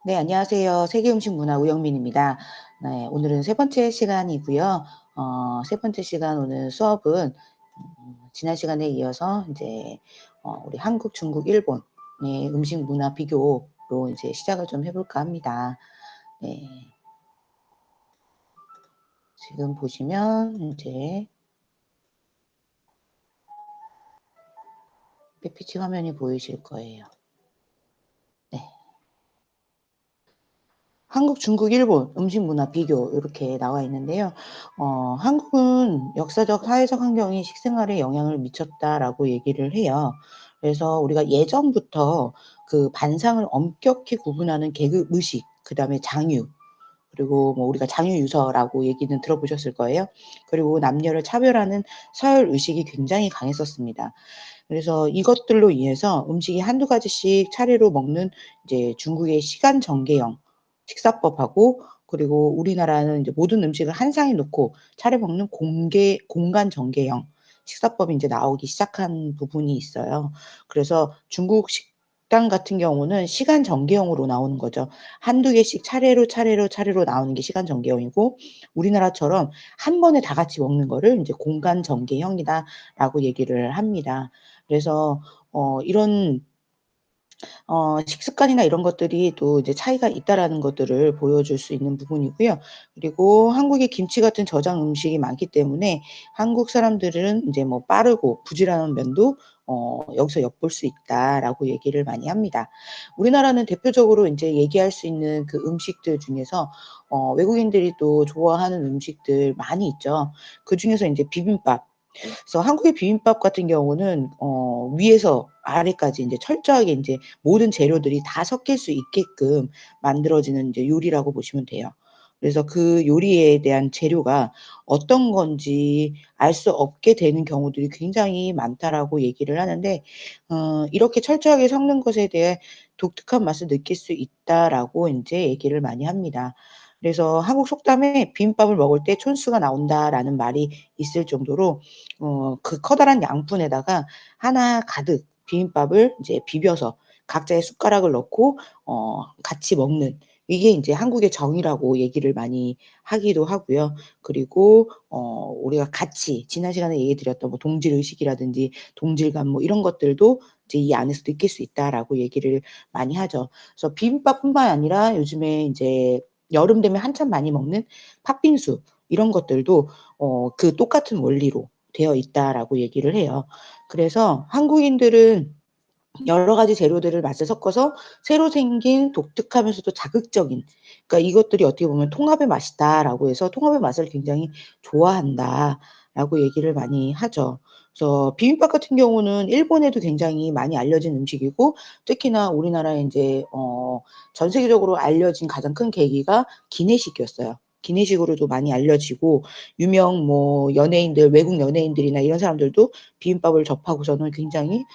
네, 안녕하세요. 세계 음식 문화 우영민입니다. 네, 오늘은 세 번째 시간이고요. 세 번째 시간 오늘 수업은 지난 시간에 이어서 이제 우리 한국, 중국, 일본의 음식 문화 비교로 이제 시작을 좀 해볼까 합니다. 네, 지금 보시면 이제 PPT 화면이 보이실 거예요. 네. 한국, 중국, 일본 음식 문화 비교 이렇게 나와 있는데요. 한국은 역사적, 사회적 환경이 식생활에 영향을 미쳤다라고 얘기를 해요. 그래서 우리가 예전부터 그 반상을 엄격히 구분하는 계급 의식, 그다음에 장유, 그리고 뭐 우리가 장유유서라고 얘기는 들어보셨을 거예요. 그리고 남녀를 차별하는 서열 의식이 굉장히 강했었습니다. 그래서 이것들로 인해서 음식이 한두 가지씩 차례로 먹는 이제 중국의 시간 정계형 식사법하고, 그리고 우리나라는 이제 모든 음식을 한 상에 놓고 차례 먹는 공간 정계형 식사법이 인제 나오기 시작한 부분이 있어요. 그래서 중국 식당 같은 경우는 시간 정계형으로 나오는 거죠. 한두 개씩 차례로 나오는 게 시간 정계형이고, 우리나라처럼 한 번에 다 같이 먹는 거를 인제 공간 정계형이다라고 얘기를 합니다. 그래서 이런 식습관이나 이런 것들이 또 이제 차이가 있다라는 것들을 보여줄 수 있는 부분이고요. 그리고 한국에 김치 같은 저장 음식이 많기 때문에 한국 사람들은 인제 뭐 빠르고 부지런한 면도 여기서 엿볼 수 있다라고 얘기를 많이 합니다. 우리나라는 대표적으로 인제 얘기할 수 있는 그 음식들 중에서 외국인들이 또 좋아하는 음식들 많이 있죠. 그중에서 인제 비빔밥. 그래서 한국의 비빔밥 같은 경우는 위에서 아래까지 인제 철저하게 인제 모든 재료들이 다 섞일 수 있게끔 만들어지는 인제 요리라고 보시면 돼요. 그래서 그 요리에 대한 재료가 어떤 건지 알 수 없게 되는 경우들이 굉장히 많다라고 얘기를 하는데, 이렇게 철저하게 섞는 것에 대해 독특한 맛을 느낄 수 있다라고 인제 얘기를 많이 합니다. 그래서 한국 속담에 "비빔밥을 먹을 때 촌수가 나온다."라는 말이 있을 정도로 그 커다란 양푼에다가 하나 가득 비빔밥을 이제 비벼서 각자의 숟가락을 넣고 같이 먹는, 이게 인제 한국의 정이라고 얘기를 많이 하기도 하고요. 그리고 우리가 같이 지난 시간에 얘기 드렸던 뭐 동질 의식이라든지 동질감 뭐 이런 것들도 이제 이 안에서 느낄 수 있다라고 얘기를 많이 하죠. 그래서 비빔밥뿐만 아니라 요즘에 인제 여름 되면 한참 많이 먹는 팥빙수, 이런 것들도 그 똑같은 원리로 되어 있다라고 얘기를 해요. 그래서 한국인들은 여러 가지 재료들을 맛을 섞어서 새로 생긴 독특하면서도 자극적인, 그러니까 이것들이 어떻게 보면 '통합의 맛이다.'라고 해서 '통합의 맛을 굉장히 좋아한다.'라고 얘기를 많이 하죠. 그래서 비빔밥 같은 경우는 일본에도 굉장히 많이 알려진 음식이고, 특히나 우리나라에 인제 전 세계적으로 알려진 가장 큰 계기가 기내식이었어요. 기내식으로도 많이 알려지고, 유명 뭐 연예인들, 외국 연예인들이나 이런 사람들도 비빔밥을 접하고서는 굉장히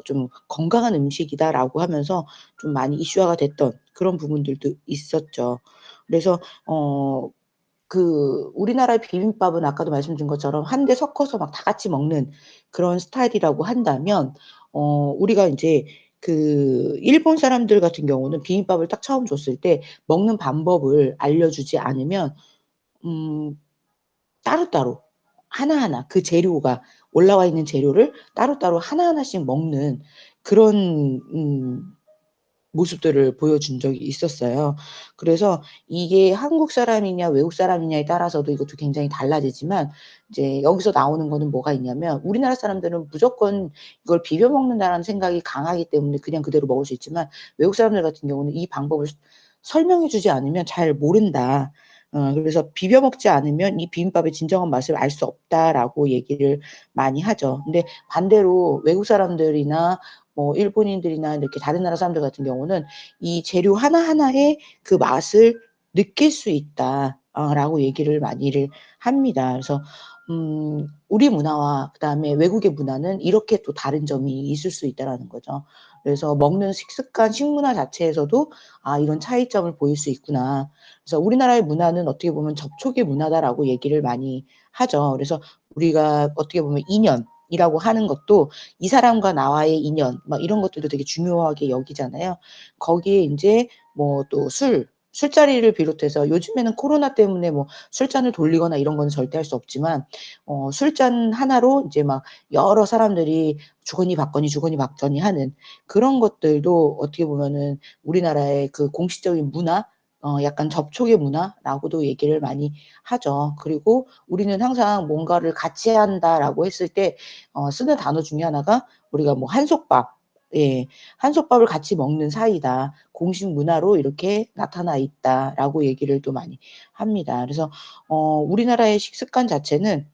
좀 "건강한 음식이다."라고 하면서 좀 많이 이슈화가 됐던 그런 부분들도 있었죠. 그래서 우리나라의 비빔밥은 아까도 말씀드린 것처럼 한데 섞어서 막 다 같이 먹는 그런 스타일이라고 한다면, 우리가 인제 일본 사람들 같은 경우는 비빔밥을 딱 처음 줬을 때 먹는 방법을 알려주지 않으면 음 따로따로 하나하나 그 재료가 올라와 있는 재료를 따로따로 하나하나씩 먹는 그런 모습들을 보여준 적이 있었어요. 그래서 이게 한국 사람이냐 외국 사람이냐에 따라서도 이것도 굉장히 달라지지만, 이제 여기서 나오는 거는 뭐가 있냐면, 우리나라 사람들은 무조건 이걸 비벼 먹는다라는 생각이 강하기 때문에 그냥 그대로 먹을 수 있지만, 외국 사람들 같은 경우는 이 방법을 설명해 주지 않으면 잘 모른다. 그래서 "비벼 먹지 않으면 이 비빔밥의 진정한 맛을 알 수 없다."라고 얘기를 많이 하죠. 근데 반대로 외국 사람들이나 뭐 일본인들이나 이렇게 다른 나라 사람들 같은 경우는 "이 재료 하나하나의 그 맛을 느낄 수 있다." 라고 얘기를 많이를 합니다. 그래서 우리 문화와 그다음에 외국의 문화는 이렇게 또 다른 점이 있을 수 있다라는 거죠. 그래서 먹는 식습관, 식문화 자체에서도 '아, 이런 차이점을 보일 수 있구나.' 그래서 우리나라의 문화는 어떻게 보면 '접촉의 문화다.'라고 얘기를 많이 하죠. 그래서 우리가 어떻게 보면 인연, 이라고 하는 것도 이 사람과 나와의 인연 막 이런 것들도 되게 중요하게 여기잖아요. 거기에 인제 뭐 또 술자리를 비롯해서 요즘에는 코로나 때문에 뭐 술잔을 돌리거나 이런 거는 절대 할 수 없지만 술잔 하나로 인제 막 여러 사람들이 주거니 받거니, 주거니 받거니 하는 그런 것들도 어떻게 보면은 우리나라의 그 공식적인 문화 약간 접촉의 문화라고도 얘기를 많이 하죠. 그리고 우리는 항상 뭔가를 같이 한다라고 했을 때 쓰는 단어 중에 하나가 우리가 뭐 한솥밥 예. "한솥밥을 같이 먹는 사이다. 공식 문화로 이렇게 나타나 있다."라고 얘기를 또 많이 합니다. 그래서 우리나라의 식습관 자체는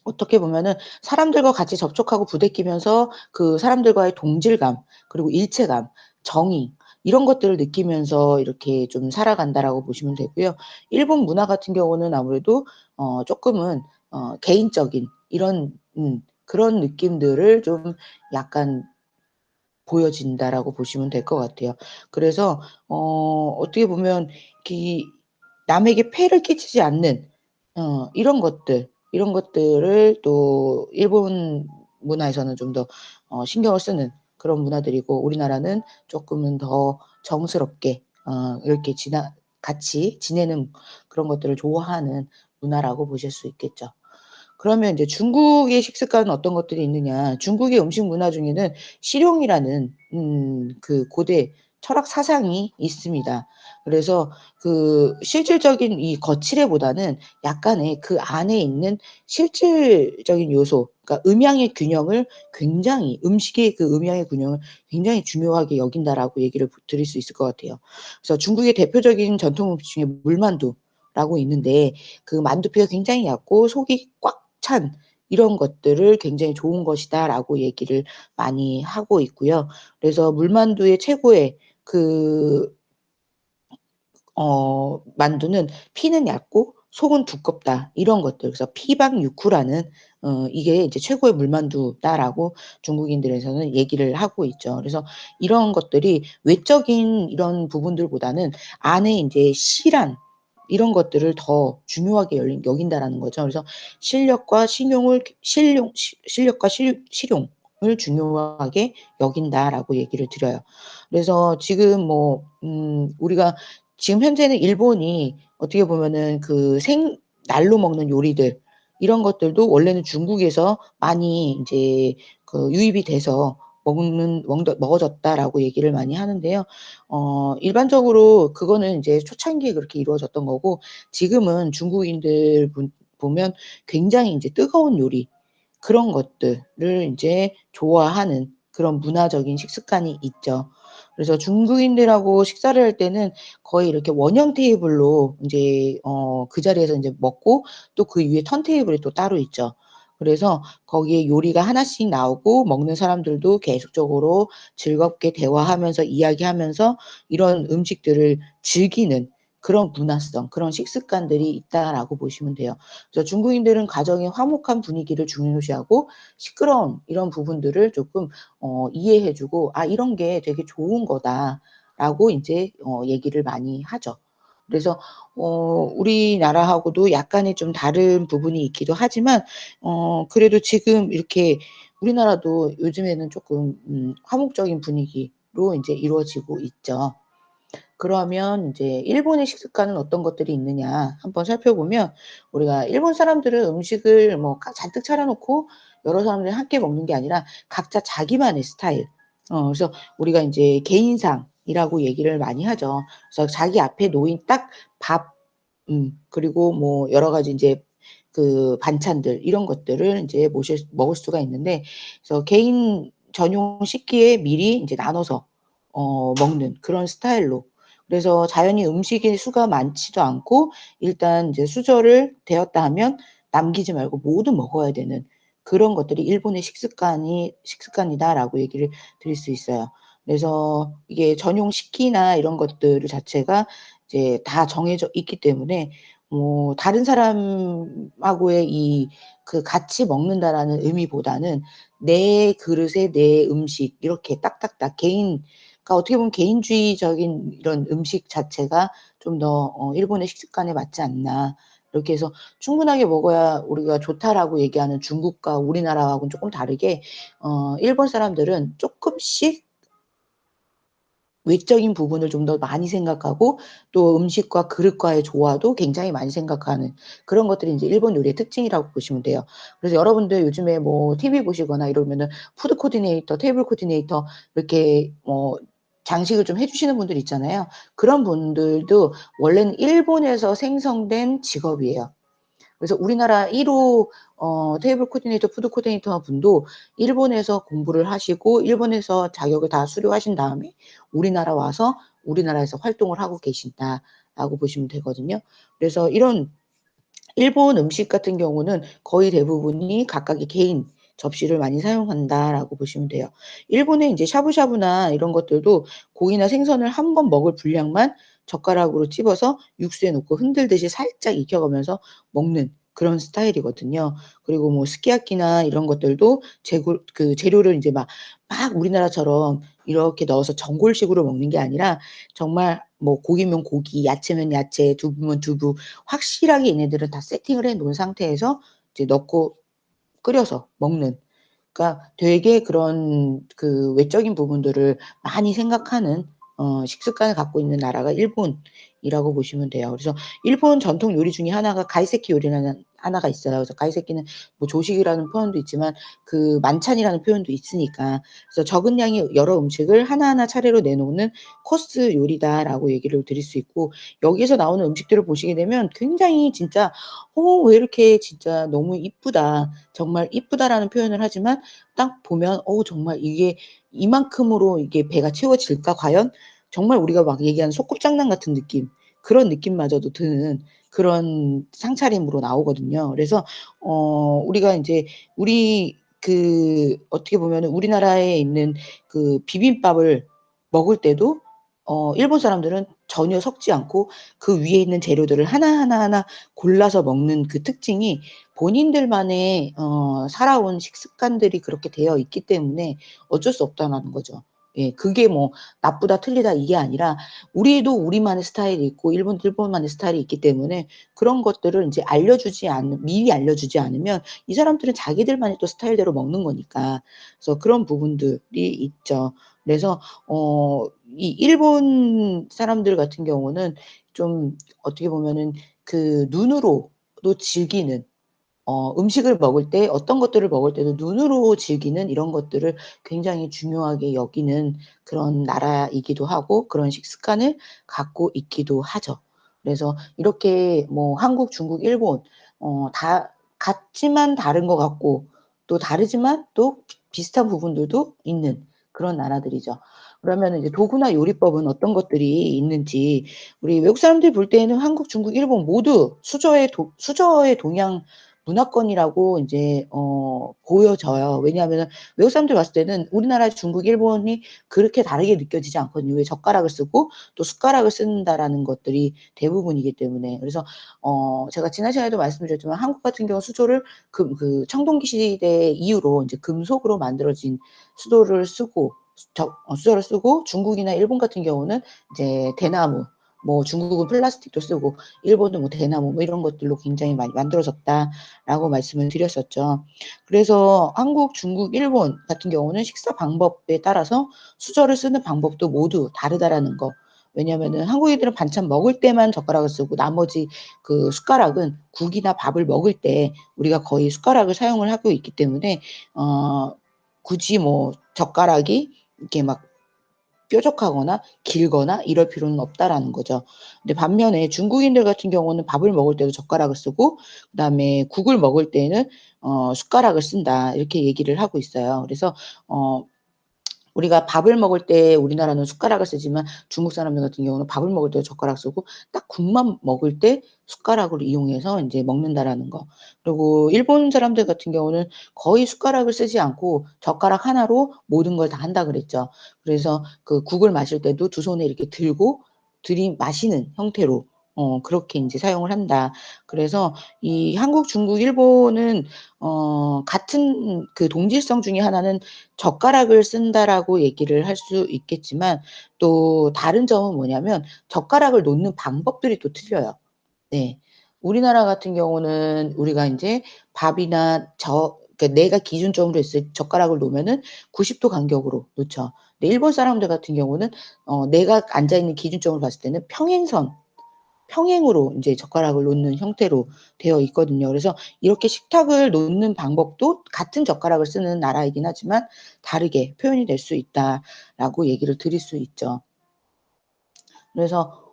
어떻게 보면은 사람들과 같이 접촉하고 부대끼면서 그 사람들과의 동질감 그리고 일체감, 정의 이런 것들을 느끼면서 이렇게 좀 살아간다라고 보시면 되고요. 일본 문화 같은 경우는 아무래도 쪼끔은 개인적인 이런 그런 느낌들을 좀 약간 보여진다라고 보시면 될 것 같아요. 그래서 어떻게 보면 이 남에게 폐를 끼치지 않는 이런 것들을 또 일본 문화에서는 좀 더 신경을 쓰는 그런 문화들이고 우리나라는 쪼끔은 더 정스럽게 이렇게 같이 지내는 그런 것들을 좋아하는 문화라고 보실 수 있겠죠. 그러면 인제 중국의 식습관은 어떤 것들이 있느냐. 중국의 음식 문화 중에는 실용이라는 그 고대 철학 사상이 있습니다. 그래서 그 실질적인 이 거칠애보다는 약간의 그 안에 있는 실질적인 요소 그러니까 음양의 균형을 굉장히 음식의 그 음양의 균형을 굉장히 중요하게 여긴다라고 얘기를 드릴 수 있을 것 같아요. 그래서 중국의 대표적인 전통 음식 중에 물만두라고 있는데 그 만두피가 굉장히 얇고 속이 꽉 찬 이런 것들을 굉장히 좋은 것이다라고 얘기를 많이 하고 있고요. 그래서 물만두의 최고의 그 만두는 피는 얇고 속은 두껍다 이런 것들. 그래서 피방유쿠라는 이게 이제 "최고의 물만두다."라고 중국인들에서는 얘기를 하고 있죠. 그래서 이런 것들이 외적인 이런 부분들보다는 안에 인제 실한 이런 것들을 더 중요하게 여긴다라는 거죠. 그래서 실력과 신용을 실력과 실용을 중요하게 여긴다라고 얘기를 드려요. 그래서 지금 뭐 우리가 지금 현재는 일본이 어떻게 보면은 그 날로 먹는 요리들 이런 것들도 원래는 중국에서 많이 인제 그 유입이 돼서 먹어졌다라고 얘기를 많이 하는데요. 일반적으로 그거는 인제 초창기에 그렇게 이루어졌던 거고 지금은 중국인들 보면 굉장히 인제 뜨거운 요리 그런 것들을 인제 좋아하는 그런 문화적인 식습관이 있죠. 그래서 중국인들하고 식사를 할 때는 거의 이렇게 원형 테이블로 인제 그 자리에서 인제 먹고 또 그 위에 턴 테이블이 또 따로 있죠. 그래서 거기에 요리가 하나씩 나오고 먹는 사람들도 계속적으로 즐겁게 대화하면서 이야기하면서 이런 음식들을 즐기는 그런 문화성, 그런 식습관들이 있다라고 보시면 돼요. 그래서 중국인들은 가정의 화목한 분위기를 중요시하고 시끄러운 이런 부분들을 쪼끔 이해해 주고 "아 이런 게 되게 좋은 거다."라고 인제 얘기를 많이 하죠. 그래서 우리나라하고도 약간의 좀 다른 부분이 있기도 하지만 그래도 지금 이렇게 우리나라도 요즘에는 쪼끔 화목적인 분위기로 인제 이루어지고 있죠. 그러면 인제 일본의 식습관은 어떤 것들이 있느냐 한번 살펴보면 우리가 일본 사람들은 음식을 뭐 잔뜩 차려 놓고 여러 사람들이 함께 먹는 게 아니라 각자 자기만의 스타일 그래서 우리가 인제 개인상이라고 얘기를 많이 하죠. 그래서 자기 앞에 놓인 딱 밥 그리고 뭐 여러 가지 인제 그 반찬들 이런 것들을 인제 먹을 수가 있는데 그래서 개인 전용 식기에 미리 인제 나눠서 먹는 그런 스타일로 그래서 자연히 음식의 수가 많지도 않고 일단 이제 수저를 대었다 하면 남기지 말고 모두 먹어야 되는 그런 것들이 일본의 식습관이다라고 얘기를 드릴 수 있어요. 그래서 이게 전용 식기나 이런 것들 자체가 이제 다 정해져 있기 때문에 뭐 다른 사람하고의 이 그 '같이 먹는다.'라는 의미보다는 내 그릇에 내 음식 이렇게 딱딱딱 그러니까 어떻게 보면 개인주의적인 이런 음식 자체가 좀 더 '일본의 식습관에 맞지 않나.' 이렇게 해서 충분하게 먹어야 우리가 좋다라고 얘기하는 중국과 우리나라하고는 쪼끔 다르게 일본 사람들은 쪼끔씩 외적인 부분을 좀 더 많이 생각하고 또 음식과 그릇과의 조화도 굉장히 많이 생각하는 그런 것들이 인제 일본 요리의 특징이라고 보시면 돼요. 그래서 여러분들 요즘에 뭐 TV 보시거나 이러면은 푸드 코디네이터, 테이블 코디네이터 이렇게 장식을 좀 해 주시는 분들 있잖아요. 그런 분들도 원래는 일본에서 생성된 직업이에요. 그래서 우리나라 1호 테이블 코디네이터, 푸드 코디네이터 분도 일본에서 공부를 하시고 일본에서 자격을 다 수료하신 다음에 우리나라 와서 우리나라에서 활동을 하고 계신다라고 보시면 되거든요. 그래서 이런 일본 음식 같은 경우는 거의 대부분이 각각의 개인 접시를 많이 사용한다라고 보시면 돼요. 일본의 인제 샤브샤브나 이런 것들도 고기나 생선을 한 번 먹을 분량만 젓가락으로 집어서 육수에 넣고 흔들듯이 살짝 익혀가면서 먹는 그런 스타일이거든요. 그리고 뭐 스키야키나 이런 것들도 재료를 인제 막 우리나라처럼 이렇게 넣어서 전골식으로 먹는 게 아니라 정말 뭐 고기면 고기, 야채면 야채, 두부면 두부 확실하게 얘네들은 다 세팅을 해 놓은 상태에서 이제 넣고 끓여서 먹는 그러니까 되게 그런 그 외적인 부분들을 많이 생각하는 식습관을 갖고 있는 나라가 일본이라고 보시면 돼요. 그래서 일본 전통 요리 중에 하나가 가이세키 요리라는 하나가 있어요. 그래서 가이세키는 뭐 조식이라는 표현도 있지만 그 만찬이라는 표현도 있으니까 그래서 적은 양의 여러 음식을 하나하나 차례로 내놓는 코스 요리다라고 얘기를 드릴 수 있고 여기에서 나오는 음식들을 보시게 되면 굉장히 진짜 왜 이렇게 진짜 너무 이쁘다. 정말 이쁘다라는 표현을 하지만 딱 보면 정말 이게 이만큼으로 이게 배가 채워질까 과연? 정말 우리가 막 얘기하는 소꿉장난 같은 느낌 그런 느낌마저도 드는 그런 상차림으로 나오거든요. 그래서 우리가 인제 우리 어떻게 보면은 우리나라에 있는 그 비빔밥을 먹을 때도 일본 사람들은 전혀 섞지 않고 그 위에 있는 재료들을 하나하나 골라서 먹는 그 특징이 본인들만의 살아온 식습관들이 그렇게 되어 있기 때문에 어쩔 수 없다라는 거죠. 예. 그게 뭐 나쁘다 틀리다 이게 아니라 우리도 우리만의 스타일이 있고 일본도 일본만의 스타일이 있기 때문에 그런 것들을 인제 미리 알려주지 않으면 이 사람들은 자기들만의 또 스타일대로 먹는 거니까. 그래서 그런 부분들이 있죠. 그래서 이 일본 사람들 같은 경우는 좀 어떻게 보면은 그 눈으로도 즐기는 음식을 먹을 때 어떤 것들을 먹을 때도 눈으로 즐기는 이런 것들을 굉장히 중요하게 여기는 그런 나라이기도 하고 그런 식습관을 갖고 있기도 하죠. 그래서 이렇게 뭐 한국, 중국, 일본 다 같지만 다른 것 같고 또 다르지만 또 비슷한 부분들도 있는 그런 나라들이죠. 그러면은 이제 도구나 요리법은 어떤 것들이 있는지 우리 외국 사람들이 볼 때에는 한국, 중국, 일본 모두 수저의 동양 문화권이라고 인제 보여져요. 왜냐하면은 외국 사람들이 봤을 때는 우리나라, 중국, 일본이 그렇게 다르게 느껴지지 않거든요. 왜 젓가락을 쓰고 또 숟가락을 쓴다라는 것들이 대부분이기 때문에. 그래서 제가 지난 시간에도 말씀드렸지만 한국 같은 경우 수조를 청동기 시대 이후로 인제 금속으로 만들어진 수도를 쓰고 수저를 쓰고 중국이나 일본 같은 경우는 이제 대나무 뭐 중국은 플라스틱도 쓰고 일본은 뭐 대나무 뭐 이런 것들로 굉장히 많이 만들어졌다라고 말씀을 드렸었죠. 그래서 한국, 중국, 일본 같은 경우는 식사 방법에 따라서 수저를 쓰는 방법도 모두 다르다라는 거. 왜냐하면은 한국인들은 반찬 먹을 때만 젓가락을 쓰고 나머지 그 숟가락은 국이나 밥을 먹을 때 우리가 거의 숟가락을 사용을 하고 있기 때문에 어 굳이 뭐 젓가락이 이렇게 막 뾰족하거나 길거나 이럴 필요는 없다라는 거죠. 근데 반면에 중국인들 같은 경우는 밥을 먹을 때도 젓가락을 쓰고 그다음에 국을 먹을 때에는 숟가락을 쓴다 이렇게 얘기를 하고 있어요. 그래서 어 우리가 밥을 먹을 때 우리나라는 숟가락을 쓰지만 중국 사람들 같은 경우는 밥을 먹을 때 젓가락 쓰고 딱 국만 먹을 때 숟가락을 이용해서 인제 먹는다라는 거. 그리고 일본 사람들 같은 경우는 거의 숟가락을 쓰지 않고 젓가락 하나로 모든 걸 다 한다 그랬죠. 그래서 그 국을 마실 때도 두 손에 이렇게 들고 들이마시는 형태로 그렇게 인제 사용을 한다. 그래서 이 한국, 중국, 일본은 같은 그 동질성 중에 하나는 젓가락을 쓴다라고 얘기를 할 수 있겠지만 또 다른 점은 뭐냐면 젓가락을 놓는 방법들이 또 틀려요. 네. 우리나라 같은 경우는 우리가 인제 밥이나 그러니까 내가 기준점으로 했을 젓가락을 놓으면은 90도 간격으로 놓죠. 근데 일본 사람들 같은 경우는 내가 앉아 있는 기준점으로 봤을 때는 평행으로 인제 젓가락을 놓는 형태로 되어 있거든요. 그래서 이렇게 식탁을 놓는 방법도 같은 젓가락을 쓰는 나라이긴 하지만 다르게 표현이 될 수 있다라고 얘기를 드릴 수 있죠. 그래서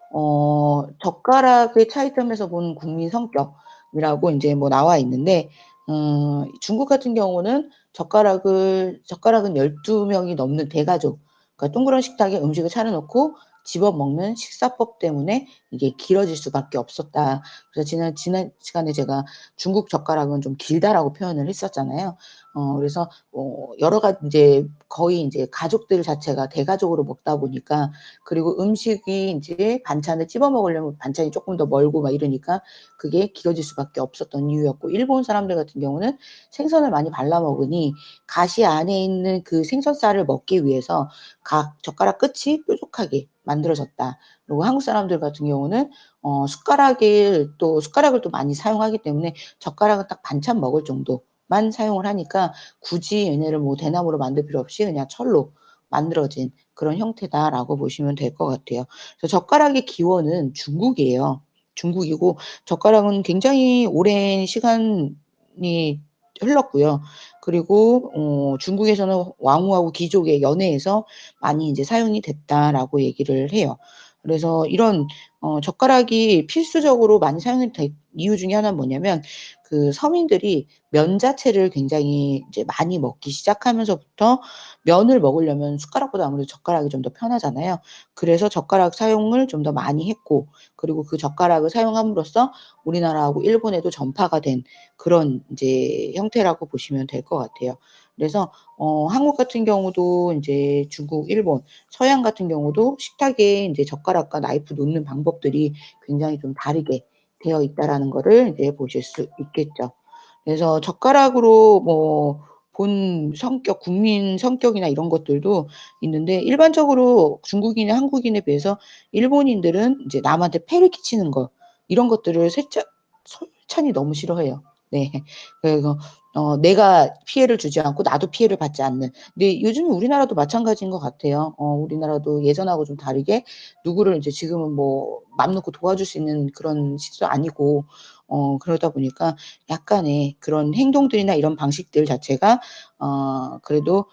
젓가락의 차이점에서 본 국민 성격이라고 인제 뭐 나와 있는데 중국 같은 경우는 젓가락은 12 명이 넘는 대가족, 그러니까 동그란 식탁에 음식을 차려 놓고 집어 먹는 식사법 때문에 이게 길어질 수밖에 없었다. 그래서 지난 시간에 제가 "중국 젓가락은 좀 길다."라고 표현을 했었잖아요. 그래서 여러 가지 인제 거의 인제 가족들 자체가 대가족으로 먹다 보니까, 그리고 음식이 인제 반찬을 찝어 먹으려면 반찬이 쪼끔 더 멀고 막 이러니까 그게 길어질 수밖에 없었던 이유였고, 일본 사람들 같은 경우는 생선을 많이 발라 먹으니 가시 안에 있는 그 생선살을 먹기 위해서 각 젓가락 끝이 뾰족하게 만들어졌다. 그리고 한국 사람들 같은 경우는 숟가락을 또 많이 사용하기 때문에 젓가락은 딱 반찬 먹을 정도만 사용을 하니까 굳이 얘네를 뭐 대나무로 만들 필요 없이 그냥 철로 만들어진 그런 형태다라고 보시면 될 것 같아요. 그래서 젓가락의 기원은 중국이에요. 중국이고 젓가락은 굉장히 오랜 시간이 흘렀고요. 그리고 중국에서는 왕후하고 귀족의 연회에서 많이 인제 사용이 됐다라고 얘기를 해요. 그래서 이런 젓가락이 필수적으로 많이 사용이 된 이유 중에 하나는 뭐냐면, 그 서민들이 면 자체를 굉장히 이제 많이 먹기 시작하면서부터 면을 먹으려면 숟가락보다 아무래도 젓가락이 좀 더 편하잖아요. 그래서 젓가락 사용을 좀 더 많이 했고, 그리고 그 젓가락을 사용함으로써 우리나라하고 일본에도 전파가 된 그런 인제 형태라고 보시면 될 것 같아요. 그래서 한국 같은 경우도 인제 중국, 일본, 서양 같은 경우도 식탁에 인제 젓가락과 나이프 놓는 방법들이 굉장히 좀 다르게 되어 있다라는 거를 이제 보실 수 있겠죠. 그래서 젓가락으로 뭐 본 성격, 국민 성격이나 이런 것들도 있는데, 일반적으로 중국인이 한국인에 비해서 일본인들은 이제 남한테 폐를 끼치는 거, 이런 것들을 솔찬히 너무 싫어해요. 네. 그래서 내가 피해를 주지 않고 나도 피해를 받지 않는. 근데 요즘 우리나라도 마찬가지인 것 같아요. 우리나라도 예전하고 좀 다르게 누구를 이제 지금은 뭐 맘 놓고 도와줄 수 있는 그런 시대도 아니고, 그러다 보니까 약간의 그런 행동들이나 이런 방식들 자체가 그래도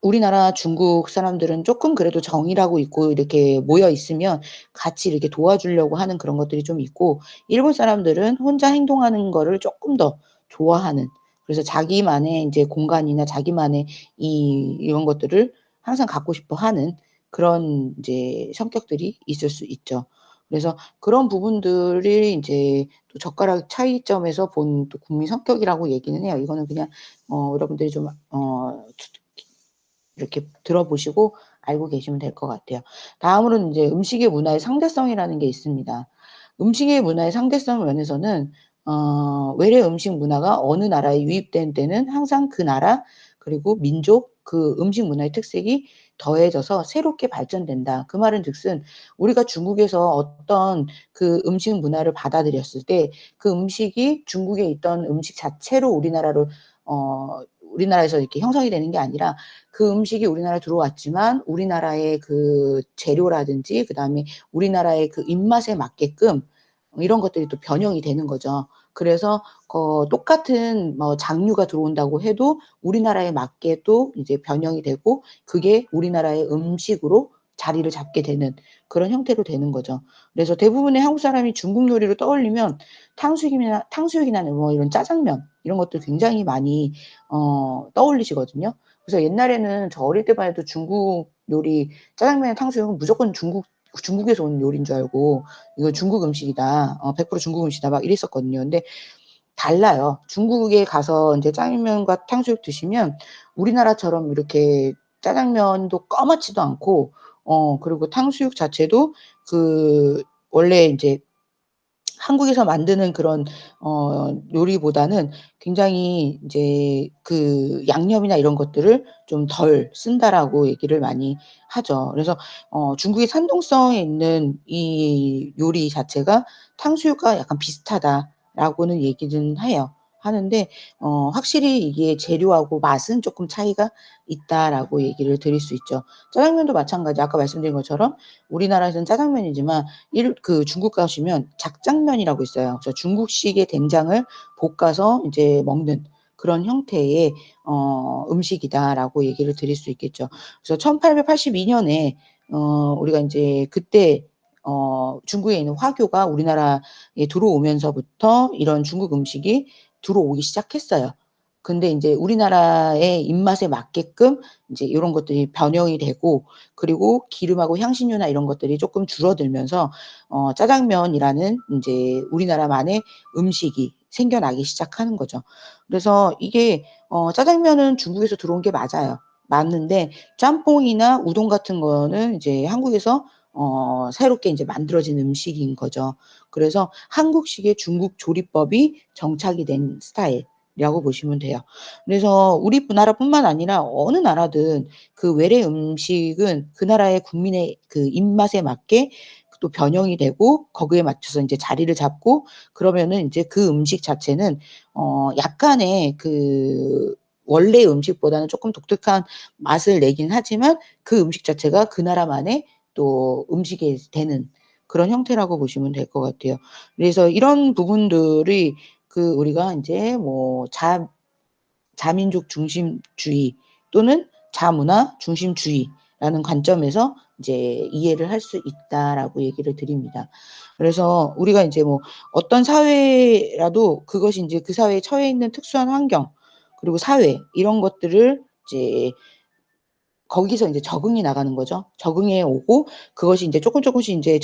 우리나라, 중국 사람들은 쪼끔 그래도 정이라고 있고 이렇게 모여 있으면 같이 이렇게 도와주려고 하는 그런 것들이 좀 있고, 일본 사람들은 혼자 행동하는 거를 쪼끔 더 좋아하는, 그래서 자기만의 인제 공간이나 자기만의 이런 것들을 항상 갖고 싶어 하는 그런 인제 성격들이 있을 수 있죠. 그래서 그런 부분들이 인제 또 젓가락 차이점에서 본 또 국민 성격이라고 얘기는 해요. 이거는 그냥 여러분들이 좀 이렇게 들어보시고 알고 계시면 될 것 같아요. 다음으로는 인제 음식의 문화의 상대성이라는 게 있습니다. 음식의 문화의 상대성 면에서는 외래 음식 문화가 어느 나라에 유입된 때는 항상 그 나라, 그리고 민족, 그 음식 문화의 특색이 더해져서 새롭게 발전된다. 그 말은즉슨 우리가 중국에서 어떤 그 음식 문화를 받아들였을 때 그 음식이 중국에 있던 음식 자체로 우리나라에서 이렇게 형성이 되는 게 아니라, 그 음식이 우리나라에 들어왔지만 우리나라의 그 재료라든지 그다음에 우리나라의 그 입맛에 맞게끔 이런 것들이 또 변형이 되는 거죠. 그래서 똑같은 뭐 장류가 들어온다고 해도 우리나라에 맞게 또 이제 변형이 되고 그게 우리나라의 음식으로 자리를 잡게 되는 그런 형태로 되는 거죠. 그래서 대부분의 한국 사람이 중국 요리를 떠올리면 탕수육이나 뭐 이런 짜장면 이런 것들 굉장히 많이 떠올리시거든요. 그래서 옛날에는 저 어릴 때만 해도 중국 요리, 짜장면이나 탕수육은 무조건 중국에서 온 요리인 줄 알고 '이거 중국 음식이다. 100% 중국 음식이다.' 막 이랬었거든요. 근데 달라요. 중국에 가서 인제 짜장면과 탕수육 드시면 우리나라처럼 이렇게 짜장면도 꺼맣지도 않고, 그리고 탕수육 자체도 그 원래 인제 한국에서 만드는 그런 요리보다는 굉장히 인제 그 양념이나 이런 것들을 좀 덜 쓴다라고 얘기를 많이 하죠. 그래서 중국의 산동성에 있는 이 요리 자체가 탕수육과 약간 비슷하다라고는 얘기는 해요. 하는데 확실히 이게 재료하고 맛은 쪼끔 차이가 있다라고 얘기를 드릴 수 있죠. 짜장면도 마찬가지 아까 말씀드린 것처럼 우리나라에서는 짜장면이지만 중국 가시면 작장면이라고 있어요. 그래서 중국식의 된장을 볶아서 인제 먹는 그런 형태의 음식이다라고 얘기를 드릴 수 있겠죠. 그래서 1882 년에 우리가 인제 그때 중국에 있는 화교가 우리나라에 들어오면서부터 이런 중국 음식이 들어오기 시작했어요. 근데 인제 우리나라의 입맛에 맞게끔 인제 요런 것들이 변형이 되고, 그리고 기름하고 향신료나 이런 것들이 쪼끔 줄어들면서 짜장면이라는 인제 우리나라만의 음식이 생겨나기 시작하는 거죠. 그래서 이게 짜장면은 중국에서 들어온 게 맞아요. 맞는데 짬뽕이나 우동 같은 거는 이제 한국에서 새롭게 인제 만들어진 음식인 거죠. 그래서 한국식의 중국 조리법이 정착이 된 스타일이라고 보시면 돼요. 그래서 우리나라뿐만 아니라 어느 나라든 그 외래 음식은 그 나라의 국민의 그 입맛에 맞게 또 변형이 되고 거기에 맞춰서 인제 자리를 잡고, 그러면은 인제 그 음식 자체는 약간의 그 원래 음식보다는 쪼끔 독특한 맛을 내긴 하지만 그 음식 자체가 그 나라만의 또 음식이 되는 그런 형태라고 보시면 될 것 같아요. 그래서 이런 부분들이 우리가 인제 뭐 자민족 중심주의 또는 자문화 중심주의라는 관점에서 이제 이해를 할 수 있다라고 얘기를 드립니다. 그래서 우리가 인제 뭐 어떤 사회라도 그것이 인제 그 사회에 처해 있는 특수한 환경, 그리고 사회 이런 것들을 이제 거기서 인제 적응해 나가는 거죠. 적응해 오고 그것이 인제 쪼끔씩 인제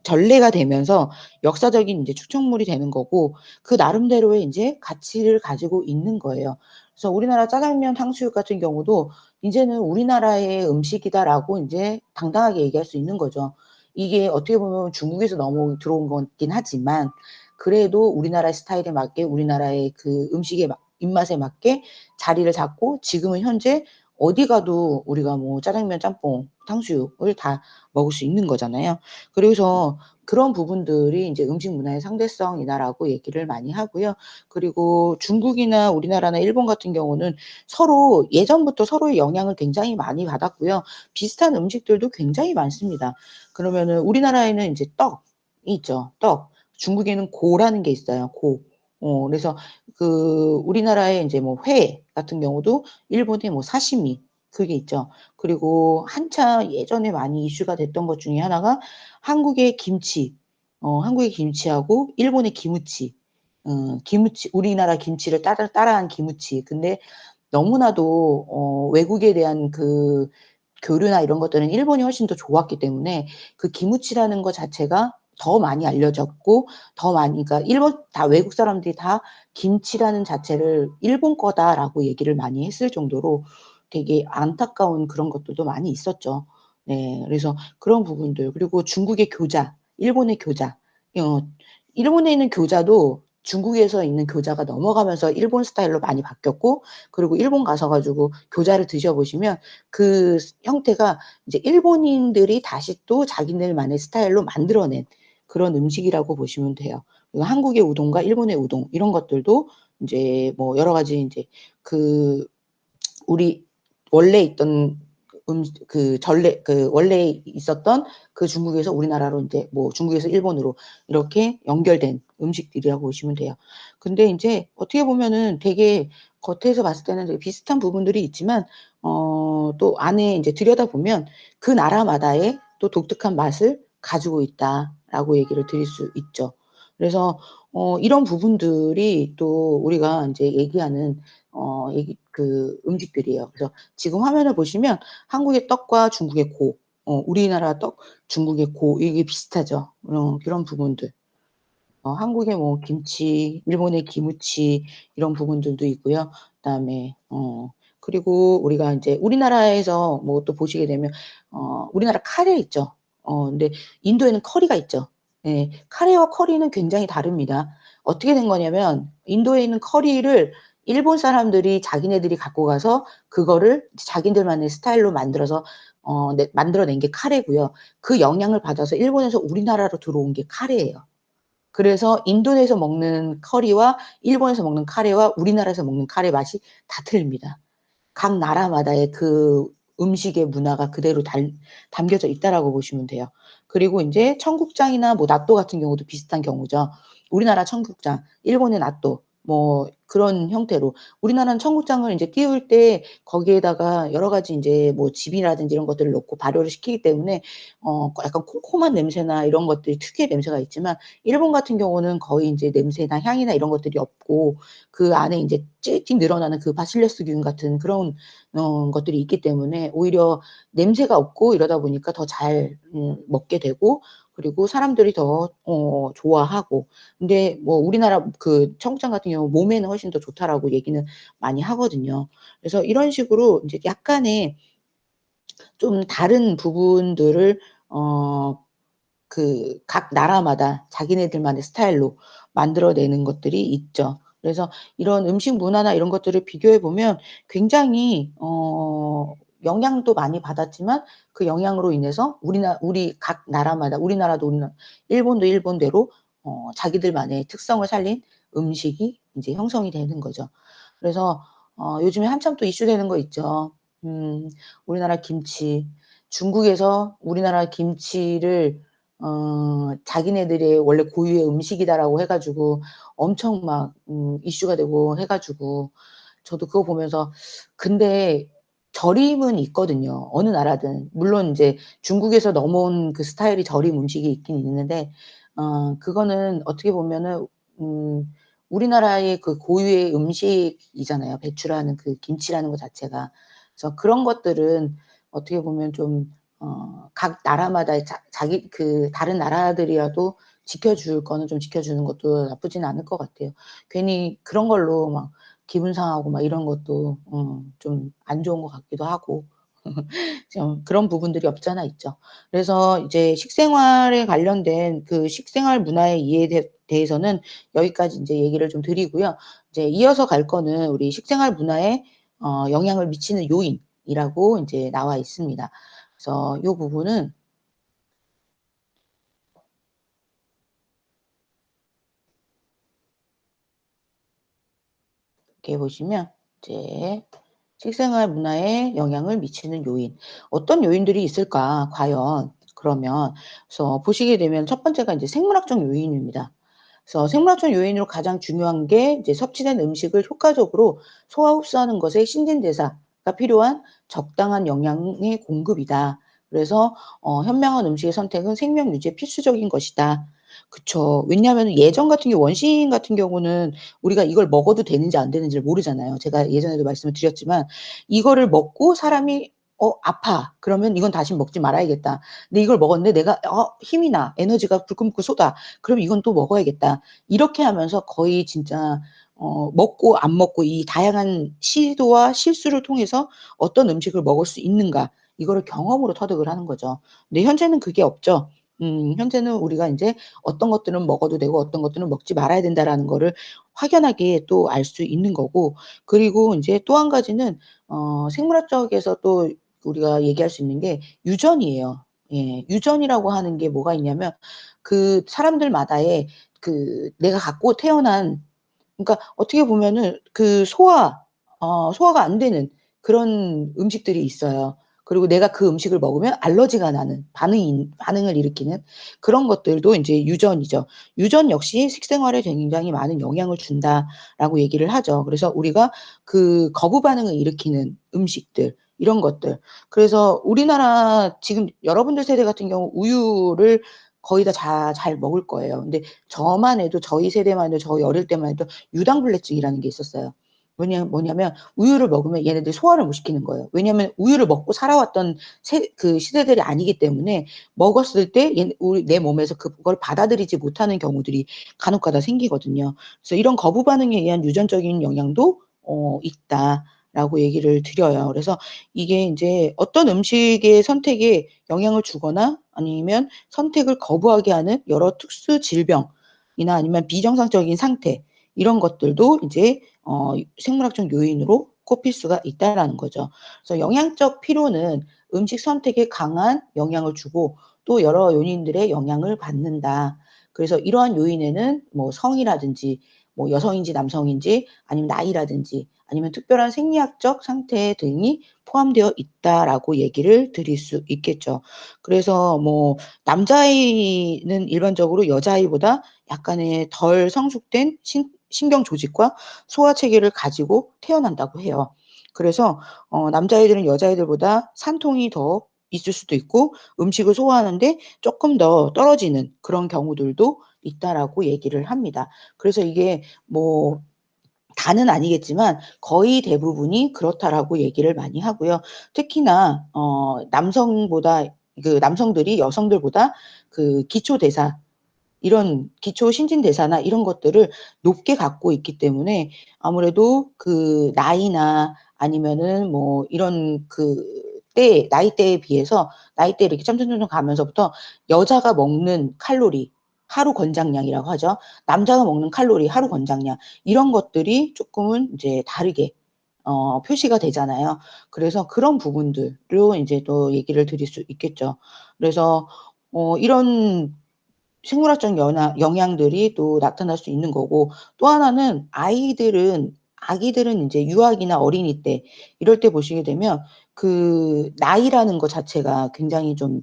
전래가 되면서 역사적인 인제 추천물이 되는 거고, 그 나름대로의 인제 가치를 가지고 있는 거예요. 그래서 우리나라 짜장면, 탕수육 같은 경우도 이제는 '우리나라의 음식이다.'라고 인제 당당하게 얘기할 수 있는 거죠. 이게 어떻게 보면 중국에서 들어온 거긴 하지만 그래도 우리나라의 스타일에 맞게 우리나라의 그 음식의 입맛에 맞게 자리를 잡고, 지금은 현재 어디 가도 우리가 뭐 짜장면, 짬뽕, 탕수육을 다 먹을 수 있는 거잖아요. 그래서 그런 부분들이 인제 "음식 문화의 상대성이다."라고 얘기를 많이 하고요. 그리고 중국이나 우리나라나 일본 같은 경우는 서로 예전부터 서로의 영향을 굉장히 많이 받았고요. 비슷한 음식들도 굉장히 많습니다. 그러면은 우리나라에는 인제 떡이 있죠, 떡. 중국에는 고라는 게 있어요, 고. 그래서 우리나라의 인제 뭐 회 같은 경우도 일본의 뭐 사시미 그게 있죠. 그리고 한참 예전에 많이 이슈가 됐던 것 중에 하나가 한국의 김치. 한국의 김치하고 일본의 기무치. 기무치 우리나라 김치를 따라한 기무치. 근데 너무나도 외국에 대한 그 교류나 이런 것들은 일본이 훨씬 더 좋았기 때문에 그 기무치라는 거 자체가 더 많이 알려졌고, 더 많이, 그러니까 일본 다 외국 사람들이 다 김치라는 자체를 "일본 거다."라고 얘기를 많이 했을 정도로 되게 안타까운 그런 것들도 많이 있었죠. 네. 그래서 그런 부분들, 그리고 중국의 교자, 일본의 교자. 어 일본에 있는 교자도 중국에서 있는 교자가 넘어가면서 일본 스타일로 많이 바뀌었고, 그리고 일본 가서 가지고 교자를 드셔 보시면 그 형태가 이제 일본인들이 다시 또 자기네만의 스타일로 만들어낸 그런 음식이라고 보시면 돼요. 그리고 한국의 우동과 일본의 우동 이런 것들도 인제 뭐 여러 가지 인제 그 우리 원래 있던 원래 있었던 그 중국에서 우리나라로 인제 뭐 중국에서 일본으로 이렇게 연결된 음식들이라고 보시면 돼요. 근데 인제 어떻게 보면은 되게 겉에서 봤을 때는 되게 비슷한 부분들이 있지만 또 안에 인제 들여다보면 그 나라마다의 또 독특한 맛을 가지고 있다라고 얘기를 드릴 수 있죠. 그래서 이런 부분들이 또 우리가 인제 얘기하는 음식들이에요. 그래서 지금 화면을 보시면 한국의 떡과 중국의 고, 우리나라 떡, 중국의 고 이게 비슷하죠. 이런 부분들. 한국의 뭐 김치, 일본의 기무치 이런 부분들도 있고요. 그다음에 그리고 우리가 인제 우리나라에서 뭐 또 보시게 되면 우리나라 카레 있죠. 근데 인도에는 커리가 있죠. 예. 카레와 커리는 굉장히 다릅니다. 어떻게 된 거냐면 인도에 있는 커리를 일본 사람들이 자기네들이 갖고 가서 그거를 자기들만의 스타일로 만들어서 만들어 낸 게 카레고요. 그 영향을 받아서 일본에서 우리나라로 들어온 게 카레예요. 그래서 인도네에서 먹는 커리와 일본에서 먹는 카레와 우리나라에서 먹는 카레 맛이 다 틀립니다. 각 나라마다의 그 음식의 문화가 그대로 담겨져 있다라고 보시면 돼요. 그리고 인제 청국장이나 뭐 나또 같은 경우도 비슷한 경우죠. 우리나라 청국장, 일본의 나또 뭐 그런 형태로 우리나라는 청국장을 인제 띄울 때 거기에다가 여러 가지 인제 뭐 즙이라든지 이런 것들을 넣고 발효를 시키기 때문에 약간 쿰쿰한 냄새나 이런 것들이 특유의 냄새가 있지만 일본 같은 경우는 거의 인제 냄새나 향이나 이런 것들이 없고 그 안에 인제 찌릿 늘어나는 그 바실러스균 같은 그런 것들이 있기 때문에 오히려 냄새가 없고 이러다 보니까 더 잘 먹게 되고 그리고 사람들이 더 좋아하고 근데 뭐 우리나라 그 청국장 같은 경우 몸에는 훨씬 더 좋다라고 얘기는 많이 하거든요. 그래서 이런 식으로 인제 약간의 좀 다른 부분들을 어 각 나라마다 자기네들만의 스타일로 만들어내는 것들이 있죠. 그래서 이런 음식 문화나 이런 것들을 비교해 보면 굉장히 영향도 많이 받았지만 그 영향으로 인해서 우리 각 나라마다 우리나라도 일본도 일본대로 자기들만의 특성을 살린 음식이 인제 형성이 되는 거죠. 그래서 요즘에 한참 또 이슈되는 거 있죠. 우리나라 김치. 중국에서 우리나라 김치를 자기네들의 원래 고유의 음식이다라고 해 가지고 엄청 막 이슈가 되고 해 가지고 저도 그거 보면서 근데 절임은 있거든요, 어느 나라든. 물론 인제 중국에서 넘어온 그 스타일이 절임 음식이 있긴 있는데 그거는 어떻게 보면은 음 우리나라의 그 고유의 음식이잖아요, 배추라는 그 김치라는 것 자체가. 그래서 그런 것들은 어떻게 보면 좀 각 나라마다의 자기 그 다른 나라들이라도 지켜줄 거는 좀 지켜주는 것도 나쁘지는 않을 것 같아요. 괜히 그런 걸로 막 기분 상하고 막 이런 것도 좀 안 좋은 것 같기도 하고 좀 그런 부분들이 없지 않아 있죠. 그래서 이제 식생활에 관련된 그 식생활 문화의 이해에 대해서는 여기까지 인제 얘기를 좀 드리고요. 이제 이어서 갈 거는 우리 식생활 문화에 영향을 미치는 요인이라고 인제 나와 있습니다. 그래서 요 부분은 이렇게 보시면 이제 식생활 문화에 영향을 미치는 요인. 어떤 요인들이 있을까 과연? 그러면 그래서 보시게 되면 첫 번째가 인제 생물학적 요인입니다. 그래서 생물학적 요인으로 가장 중요한 게 이제 섭취된 음식을 효과적으로 소화 흡수하는 것에 신진대사가 필요한 적당한 영양의 공급이다. 그래서 현명한 음식의 선택은 생명 유지에 필수적인 것이다. 그쵸. 왜냐하면은 예전 같은 경우 원시인 같은 경우는 우리가 이걸 먹어도 되는지 안 되는지를 모르잖아요. 제가 예전에도 말씀을 드렸지만 이거를 먹고 사람이 아파. 그러면 '이건 다시는 먹지 말아야겠다.' 근데 이걸 먹었는데 내가 힘이 나. 에너지가 불끈불끈 솟아. 그럼 이건 또 먹어야겠다. 이렇게 하면서 거의 진짜 먹고 안 먹고 이 다양한 시도와 실수를 통해서 어떤 음식을 먹을 수 있는가 이거를 경험으로 터득을 하는 거죠. 근데 현재는 그게 없죠. 현재는 우리가 인제 어떤 것들은 먹어도 되고 어떤 것들은 먹지 말아야 된다라는 거를 확연하게 또 알 수 있는 거고 그리고 인제 또 한 가지는 생물학적에서 또 우리가 얘기할 수 있는 게 유전이에요. 예. 유전이라고 하는 게 뭐가 있냐면 그 사람들마다의 그 내가 갖고 태어난 그러니까 어떻게 보면은 그 소화가 안 되는 그런 음식들이 있어요. 그리고 내가 그 음식을 먹으면 알러지가 나는 반응을 일으키는 그런 것들도 인제 유전이죠. 유전 역시 식생활에 굉장히 많은 영향을 준다라고 얘기를 하죠. 그래서 우리가 그 거부 반응을 일으키는 음식들 이런 것들. 그래서 우리나라 지금 여러분들 세대 같은 경우 우유를 거의 다 잘 먹을 거예요. 근데 저만 해도 저희 세대만 해도 저희 어릴 때만 해도 유당불내증이라는 게 있었어요. 뭐냐면 우유를 먹으면 얘네들이 소화를 못 시키는 거예요. 왜냐하면 우유를 먹고 살아왔던 그 시대들이 아니기 때문에 먹었을 때 내 몸에서 그걸 받아들이지 못하는 경우들이 간혹 가다 생기거든요. 그래서 이런 거부 반응에 의한 유전적인 영향도 있다라고 얘기를 드려요. 그래서 이게 인제 어떤 음식의 선택에 영향을 주거나 아니면 선택을 거부하게 하는 여러 특수 질병이나 아니면 비정상적인 상태 이런 것들도 이제 생물학적 요인으로 꼽힐 수가 있다라는 거죠. 그래서 영양적 피로는 음식 선택에 강한 영향을 주고 또 여러 요인들의 영향을 받는다. 그래서 이러한 요인에는 뭐 성이라든지 뭐 여성인지 남성인지 아니면 나이라든지 아니면 특별한 생리학적 상태 등이 포함되어 있다라고 얘기를 드릴 수 있겠죠. 그래서 뭐 남자아이는 일반적으로 여자아이보다 약간의 덜 성숙된 신경 조직과 소화 체계를 가지고 태어난다고 해요. 그래서 남자아이들은 여자아이들보다 산통이 더 있을 수도 있고 음식을 소화하는데 쪼끔 더 떨어지는 그런 경우들도 있다라고 얘기를 합니다. 그래서 이게 뭐 다는 아니겠지만 거의 대부분이 그렇다라고 얘기를 많이 하고요. 특히나 남성보다 그 남성들이 여성들보다 그 기초 대사 이런 기초 신진 대사나 이런 것들을 높게 갖고 있기 때문에 아무래도 그 나이나 아니면은 뭐 이런 나이대에 비해서 나이대 이렇게 점점점점 가면서부터 여자가 먹는 칼로리 하루 권장량이라고 하죠. 남자가 먹는 칼로리 하루 권장량 이런 것들이 쪼끔은 이제 다르게 표시가 되잖아요. 그래서 그런 부분들로 인제 또 얘기를 드릴 수 있겠죠. 그래서 이런 생물학적 영향들이 또 나타날 수 있는 거고 또 하나는 아기들은 인제 유아기나 어린이 때 이럴 때 보시게 되면 그 나이라는 거 자체가 굉장히 좀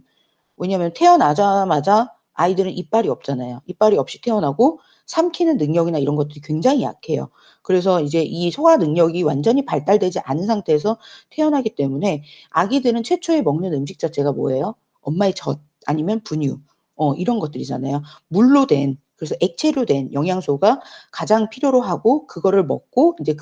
왜냐하면 태어나자마자 아이들은 이빨이 없잖아요. 이빨이 없이 태어나고 삼키는 능력이나 이런 것들이 굉장히 약해요. 그래서 이제 이 소화 능력이 완전히 발달되지 않은 상태에서 태어나기 때문에 아기들은 최초에 먹는 음식 자체가 뭐예요? 엄마의 젖 아니면 분유 이런 것들이잖아요. 물로 된 그래서 액체로 된 영양소가 가장 필요로 하고 그거를 먹고 인제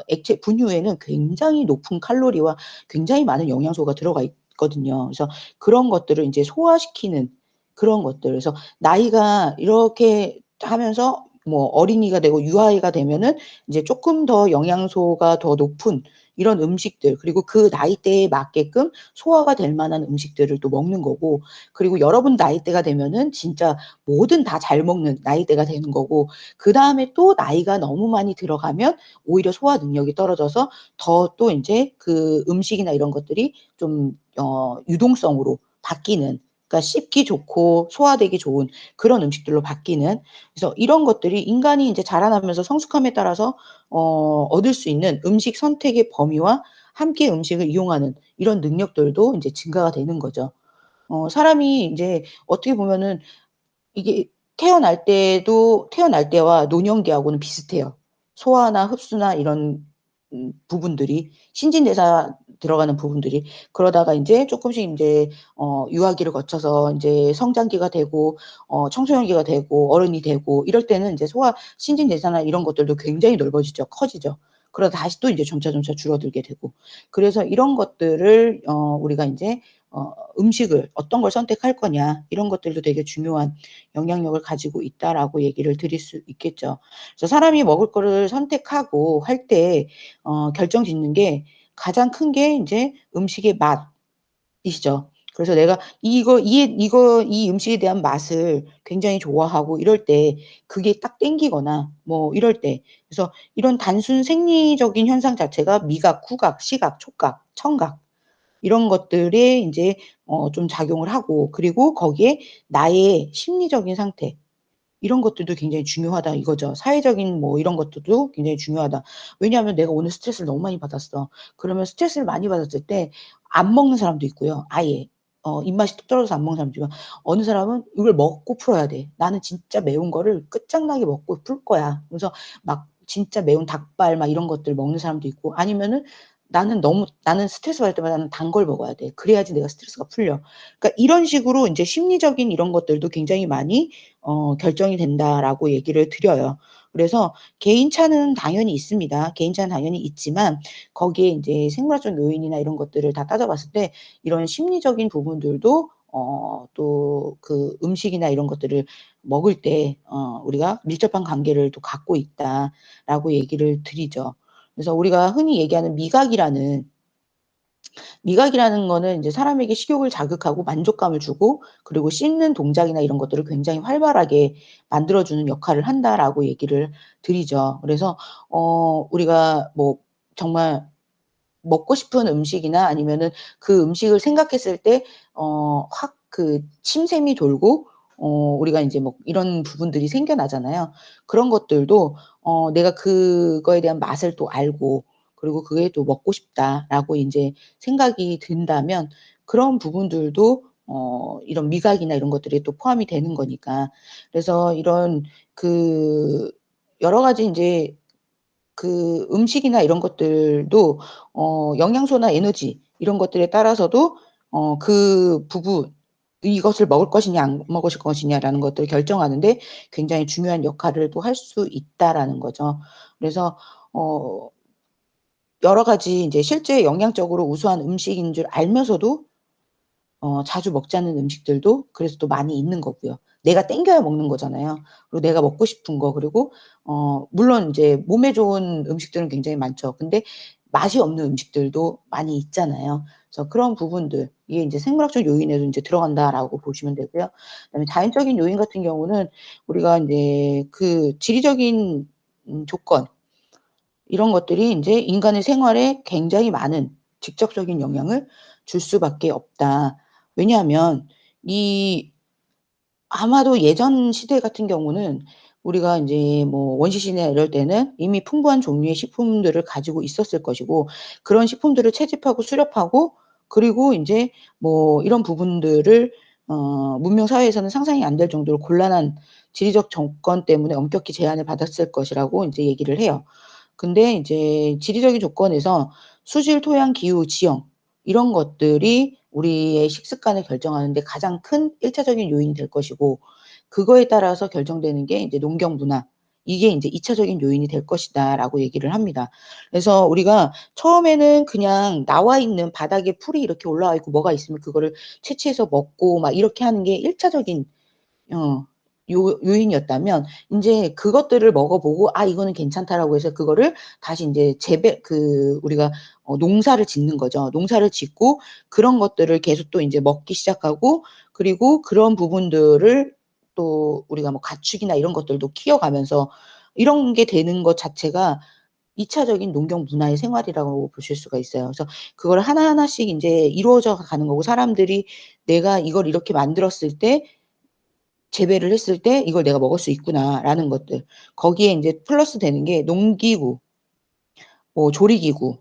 액체 분유에는 굉장히 높은 칼로리와 굉장히 많은 영양소가 들어가 있거든요. 그래서 그런 것들을 인제 소화시키는 그런 것들. 그래서 나이가 이렇게 하면서 뭐 어린이가 되고 유아이가 되면은 이제 쪼끔 더 영양소가 더 높은 이런 음식들 그리고 그 나이대에 맞게끔 소화가 될 만한 음식들을 또 먹는 거고 그리고 여러분 나이대가 되면은 진짜 뭐든 다 잘 먹는 나이대가 되는 거고 그다음에 또 나이가 너무 많이 들어가면 오히려 소화 능력이 떨어져서 더 또 인제 그 음식이나 이런 것들이 좀 유동성으로 바뀌는 그러니까 씹기 좋고 소화되기 좋은 그런 음식들로 바뀌는 그래서 이런 것들이 인간이 인제 자라나면서 성숙함에 따라서 얻을 수 있는 음식 선택의 범위와 함께 음식을 이용하는 이런 능력들도 인제 증가가 되는 거죠. 사람이 인제 어떻게 보면은 이게 태어날 때와 노년기하고는 비슷해요. 소화나 흡수나 이런 부분들이 신진대사 들어가는 부분들이. 그러다가 인제 쪼끔씩 인제 유아기를 거쳐서 인제 성장기가 되고 청소년기가 되고 어른이 되고 이럴 때는 인제 신진대사나 이런 것들도 굉장히 넓어지죠. 커지죠. 그러다 다시 또 이제 점차 줄어들게 되고. 그래서 이런 것들을 우리가 인제 음식을 어떤 걸 선택할 거냐 이런 것들도 되게 중요한 영향력을 가지고 있다라고 얘기를 드릴 수 있겠죠. 그래서 사람이 먹을 거를 선택하고 할 때 결정짓는 게 가장 큰 게 인제 음식의 맛이시죠. 그래서 내가 이 음식에 대한 맛을 굉장히 좋아하고 이럴 때 그게 딱 땡기거나 뭐 이럴 때 그래서 이런 단순 생리적인 현상 자체가 미각, 후각, 시각, 촉각, 청각 이런 것들에 인제 좀 작용을 하고 그리고 거기에 나의 심리적인 상태 이런 것들도 굉장히 중요하다 이거죠. 사회적인 뭐 이런 것들도 굉장히 중요하다. 왜냐하면 내가 오늘 스트레스를 너무 많이 받았어. 그러면 스트레스를 많이 받았을 때 안 먹는 사람도 있고요. 아예. 입맛이 뚝 떨어져서 안 먹는 사람도 있지만 어느 사람은 이걸 먹고 풀어야 돼. 나는 진짜 매운 거를 끝장나게 먹고 풀 거야. 그래서 막 진짜 매운 닭발 막 이런 것들 먹는 사람도 있고 아니면은 나는 스트레스 받을 때마다 나는 단 걸 먹어야 돼. 그래야지 내가 스트레스가 풀려. 그러니까 이런 식으로 인제 심리적인 이런 것들도 굉장히 많이 결정이 된다라고 얘기를 드려요. 그래서 개인차는 당연히 있습니다. 개인차는 당연히 있지만 거기에 인제 생물학적 요인이나 이런 것들을 다 따져 봤을 때 이런 심리적인 부분들도 또 그 음식이나 이런 것들을 먹을 때 우리가 밀접한 관계를 또 갖고 있다라고 얘기를 드리죠. 그래서 우리가 흔히 얘기하는 미각이라는 미각이라는 거는 인제 사람에게 식욕을 자극하고 만족감을 주고 그리고 씹는 동작이나 이런 것들을 굉장히 활발하게 만들어 주는 역할을 한다라고 얘기를 드리죠. 그래서 우리가 뭐 정말 먹고 싶은 음식이나 아니면은 그 음식을 생각했을 때 확 그 침샘이 돌고 우리가 인제 뭐 이런 부분들이 생겨나잖아요. 그런 것들도 내가 그거에 대한 맛을 또 알고 그리고 '그게 또 먹고 싶다.'라고 인제 생각이 든다면 그런 부분들도 이런 미각이나 이런 것들이 또 포함이 되는 거니까. 그래서 이런 그 여러 가지 인제 그 음식이나 이런 것들도 영양소나 에너지 이런 것들에 따라서도 그 부분 이것을 먹을 것이냐 안 먹을 것이냐라는 것들을 결정하는 데 굉장히 중요한 역할을 또 할 수 있다라는 거죠. 그래서 어 여러 가지 인제 실제 영양적으로 우수한 음식인 줄 알면서도 자주 먹지 않는 음식들도 그래서 또 많이 있는 거고요. 내가 땡겨야 먹는 거잖아요. 그리고 내가 먹고 싶은 거 그리고 물론 인제 몸에 좋은 음식들은 굉장히 많죠. 근데 맛이 없는 음식들도 많이 있잖아요. 그래서 그런 부분들 이게 인제 '생물학적 요인에도 인제 들어간다.'라고 보시면 되고요. 그다음에 자연적인 요인 같은 경우는 우리가 인제 그 지리적인 조건 이런 것들이 인제 인간의 생활에 굉장히 많은 직접적인 영향을 줄 수밖에 없다. 왜냐하면 이 아마도 예전 시대 같은 경우는 우리가 인제 뭐 원시시대나 이럴 때는 이미 풍부한 종류의 식품들을 가지고 있었을 것이고 그런 식품들을 채집하고 수렵하고 그리고 인제 뭐 이런 부분들을 문명 사회에서는 상상이 안 될 정도로 곤란한 지리적 조건 때문에 엄격히 제한을 받았을 것이라고 인제 얘기를 해요. 근데 이제 지리적인 조건에서 수질, 토양, 기후, 지형 이런 것들이 우리의 식습관을 결정하는 데 가장 큰 1 차적인 요인이 될 것이고 그거에 따라서 결정되는 게 인제 농경 문화 이게 인제 2 차적인 요인이 될 것이다라고 얘기를 합니다. 그래서 우리가 처음에는 그냥 나와 있는 바닥에 풀이 이렇게 올라와 있고 뭐가 있으면 그거를 채취해서 먹고 막 이렇게 하는 게 1 차적인 어 요인이었다면 인제 그것들을 먹어 보고 '아 이거는 괜찮다.'라고 해서 그거를 다시 인제 재배 우리가 농사를 짓는 거죠. 농사를 짓고 그런 것들을 계속 또 인제 먹기 시작하고 그리고 그런 부분들을 또 우리가 뭐 가축이나 이런 것들도 키워가면서 이런 게 되는 것 자체가 2 차적인 농경 문화의 생활이라고 보실 수가 있어요. 그래서 그걸 하나하나씩 인제 이루어져 가는 거고 사람들이 '내가 이걸 이렇게 만들었을 때 재배를 했을 때 '이걸 내가 먹을 수 있구나.'라는 것들. 거기에 인제 플러스 되는 게 농기구, 뭐 조리기구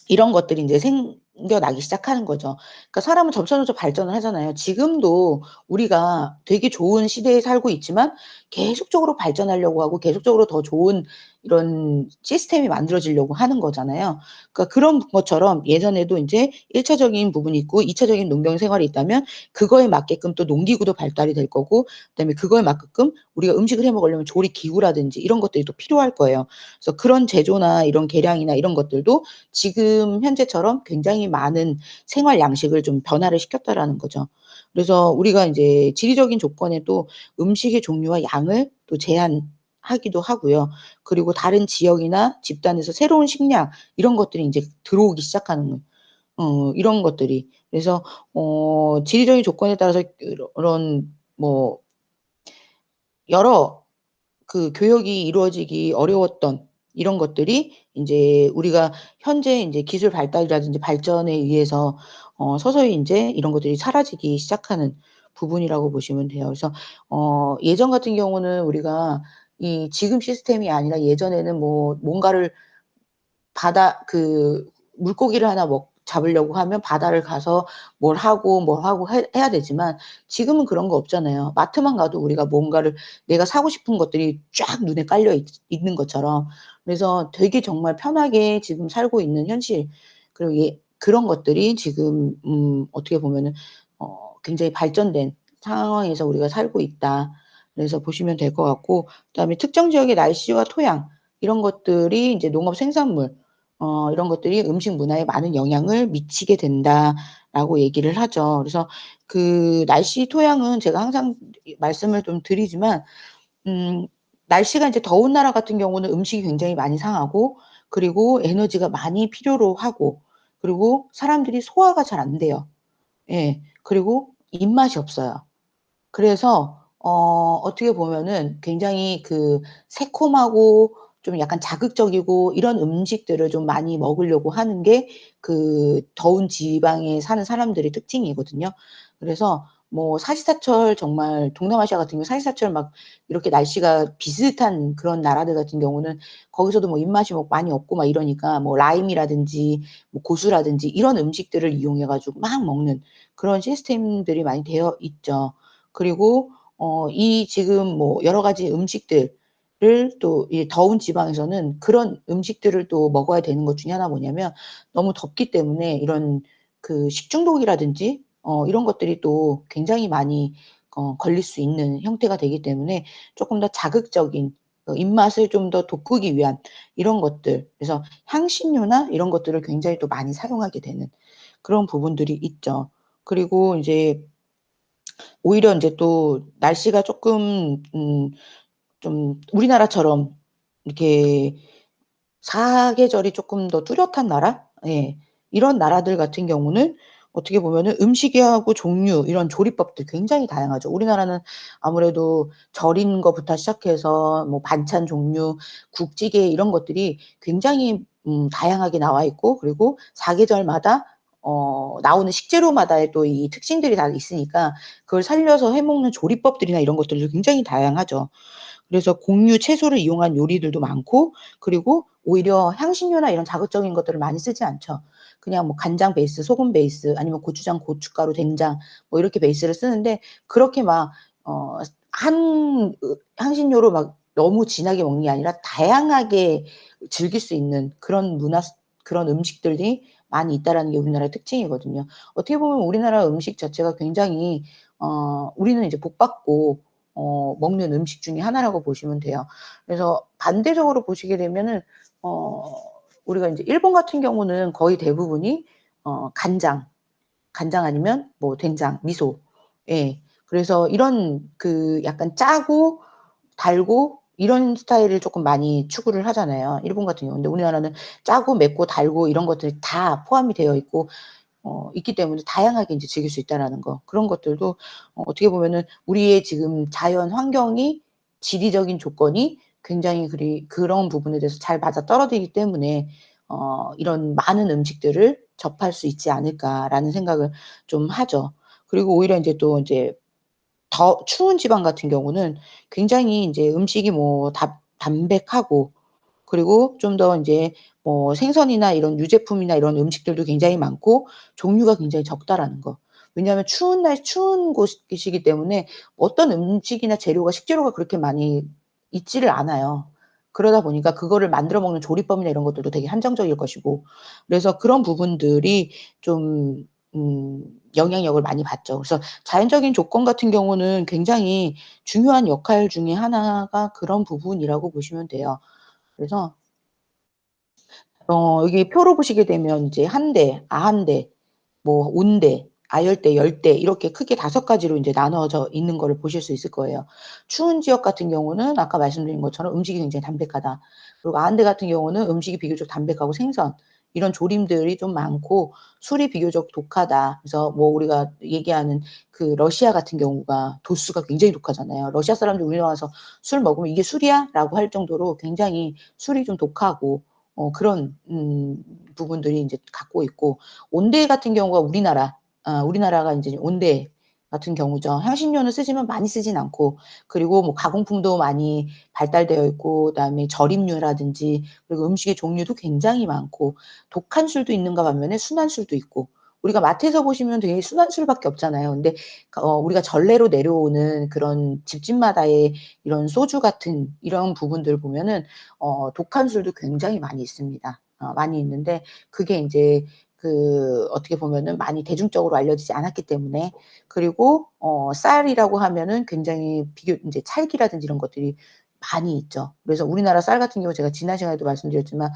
이런 것들이 인제 생겨나기 시작하는 거죠. 그러니까 사람은 점차적으로 발전을 하잖아요. 지금도 우리가 되게 좋은 시대에 살고 있지만 계속적으로 발전하려고 하고 계속적으로 더 좋은 이런 시스템이 만들어지려고 하는 거잖아요. 그러니까 그런 것처럼 예전에도 인제 1 차적인 부분이 있고 2 차적인 농경 생활이 있다면 그거에 맞게끔 또 농기구도 발달이 될 거고 그다음에 그거에 맞게끔 우리가 음식을 해 먹으려면 조리 기구라든지 이런 것들이 또 필요할 거예요. 그래서 그런 제조나 이런 계량이나 이런 것들도 지금 현재처럼 굉장히 많은 생활 양식을 좀 변화를 시켰다라는 거죠. 그래서 우리가 인제 지리적인 조건에 또 음식의 종류와 양을 또 제한하기도 하고요. 그리고 다른 지역이나 집단에서 새로운 식량 이런 것들이 인제 들어오기 시작하는 이런 것들이. 그래서 지리적인 조건에 따라서 그런 뭐 여러 그 교역이 이루어지기 어려웠던 이런 것들이 인제 우리가 현재 인제 기술 발달이라든지 발전에 의해서 서서히 인제 이런 것들이 사라지기 시작하는 부분이라고 보시면 돼요. 그래서 예전 같은 경우는 우리가 이 지금 시스템이 아니라 예전에는 뭐 뭔가를 물고기를 하나 잡으려고 하면 바다를 가서 뭘 하고 해야 되지만 지금은 그런 거 없잖아요. 마트만 가도 우리가 뭔가를 내가 사고 싶은 것들이 쫙 눈에 깔려 있는 것처럼. 그래서 되게 정말 편하게 지금 살고 있는 현실 그리고 그런 것들이 지금 어떻게 보면은 굉장히 발전된 상황에서 우리가 살고 있다. 그래서 보시면 될 것 같고 그다음에 특정 지역의 날씨와 토양 이런 것들이 인제 농업 생산물 이런 것들이 "음식 문화에 많은 영향을 미치게 된다."라고 얘기를 하죠. 그래서 그 날씨, 토양은 제가 항상 말씀을 좀 드리지만 음 날씨가 인제 더운 나라 같은 경우는 음식이 굉장히 많이 상하고 그리고 에너지가 많이 필요로 하고 그리고 사람들이 소화가 잘 안 돼요. 예. 그리고 입맛이 없어요. 그래서 어떻게 보면은 굉장히 그 새콤하고 좀 약간 자극적이고 이런 음식들을 좀 많이 먹으려고 하는 게 그 더운 지방에 사는 사람들의 특징이거든요. 그래서 뭐 사시사철 정말 동남아시아 같은 경우 사시사철 막 이렇게 날씨가 비슷한 그런 나라들 같은 경우는 거기서도 뭐 입맛이 뭐 많이 없고 막 이러니까 뭐 라임이라든지 뭐 고수라든지 이런 음식들을 이용해 가지고 막 먹는 그런 시스템들이 많이 되어 있죠. 그리고 이 지금 뭐 여러 가지 음식들을 또 이 더운 지방에서는 그런 음식들을 또 먹어야 되는 것 중에 하나가 뭐냐면 너무 덥기 때문에 이런 그 식중독이라든지 이런 것들이 또 굉장히 많이 걸릴 수 있는 형태가 되기 때문에 쪼끔 더 자극적인 입맛을 좀 더 돋구기 위한 이런 것들 그래서 향신료나 이런 것들을 굉장히 또 많이 사용하게 되는 그런 부분들이 있죠. 그리고 인제 오히려 인제 또 날씨가 쪼끔 좀 우리나라처럼 이렇게 사계절이 쪼끔 더 뚜렷한 나라? 예. 이런 나라들 같은 경우는 어떻게 보면은 음식하고 종류 이런 조리법들 굉장히 다양하죠. 우리나라는 아무래도 절인 거부터 시작해서 뭐 반찬 종류, 국찌개 이런 것들이 굉장히 다양하게 나와 있고 그리고 사계절마다 나오는 식재료마다의 또 이 특징들이 다 있으니까 그걸 살려서 해 먹는 조리법들이나 이런 것들도 굉장히 다양하죠. 그래서 곡류, 채소를 이용한 요리들도 많고 그리고 오히려 향신료나 이런 자극적인 것들을 많이 쓰지 않죠. 그냥 뭐 간장 베이스, 소금 베이스 아니면 고추장, 고춧가루, 된장 뭐 이렇게 베이스를 쓰는데 그렇게 막 한 향신료로 막 너무 진하게 먹는 게 아니라 다양하게 즐길 수 있는 그런 그런 음식들이 많이 있다라는 게 우리나라의 특징이거든요. 어떻게 보면 우리나라 음식 자체가 굉장히 우리는 이제 복 받고 먹는 음식 중에 하나라고 보시면 돼요. 그래서 반대적으로 보시게 되면은 어 우리가 인제 일본 같은 경우는 거의 대부분이 간장, 간장 아니면 뭐 된장, 미소. 예. 그래서 이런 그 약간 짜고 달고 이런 스타일을 쪼끔 많이 추구를 하잖아요, 일본 같은 경우는. 근데 우리나라는 짜고 맵고 달고 이런 것들이 다 포함이 되어 있고 있기 때문에 다양하게 인제 즐길 수 있다라는 거. 그런 것들도 어떻게 보면은 우리의 지금 자연 환경이 지리적인 조건이 굉장히 그런 부분에 대해서 잘 맞아떨어지기 때문에 '이런 많은 음식들을 접할 수 있지 않을까.'라는 생각을 좀 하죠. 그리고 오히려 인제 또 인제 더 추운 지방 같은 경우는 굉장히 인제 음식이 뭐 담백하고 그리고 좀 더 인제 뭐 생선이나 이런 유제품이나 이런 음식들도 굉장히 많고 종류가 굉장히 적다라는 거. 왜냐하면 추운 날 추운 곳이시기 때문에 어떤 음식이나 재료가 식재료가 그렇게 많이 있지를 않아요. 그러다 보니까 그거를 만들어 먹는 조리법이나 이런 것들도 되게 한정적일 것이고 그래서 그런 부분들이 좀 영향력을 많이 받죠. 그래서 자연적인 조건 같은 경우는 굉장히 중요한 역할 중에 하나가 그런 부분이라고 보시면 돼요. 그래서 여기 표로 보시게 되면 이제 한대, 아한대, 뭐 온대, 아열대, 열대 이렇게 크게 5 가지로 인제 나눠져 있는 거를 보실 수 있을 거예요. 추운 지역 같은 경우는 아까 말씀드린 것처럼 음식이 굉장히 담백하다. 그리고 아한대 같은 경우는 음식이 비교적 담백하고 생선 이런 조림들이 좀 많고 술이 비교적 독하다. 그래서 뭐 우리가 얘기하는 그 러시아 같은 경우가 도수가 굉장히 독하잖아요. 러시아 사람들이 우리나라 와서 술 먹으면 "이게 술이야?"라고 할 정도로 굉장히 술이 좀 독하고 그런 부분들이 인제 갖고 있고 온대 같은 경우가 우리나라가 인제 온대 같은 경우죠. 향신료는 쓰지만 많이 쓰진 않고 그리고 뭐 가공품도 많이 발달되어 있고 그다음에 절임류라든지 그리고 음식의 종류도 굉장히 많고 독한 술도 있는가 반면에 순한 술도 있고 우리가 마트에서 보시면 되게 순한 술밖에 없잖아요. 근데 우리가 전래로 내려오는 그런 집집마다의 이런 소주 같은 이런 부분들 보면은 독한 술도 굉장히 많이 있습니다. 많이 있는데 그게 인제 어떻게 보면은 많이 대중적으로 알려지지 않았기 때문에 그리고 쌀이라고 하면은 굉장히 인제 찰기라든지 이런 것들이 많이 있죠. 그래서 우리나라 쌀 같은 경우 제가 지난 시간에도 말씀드렸지만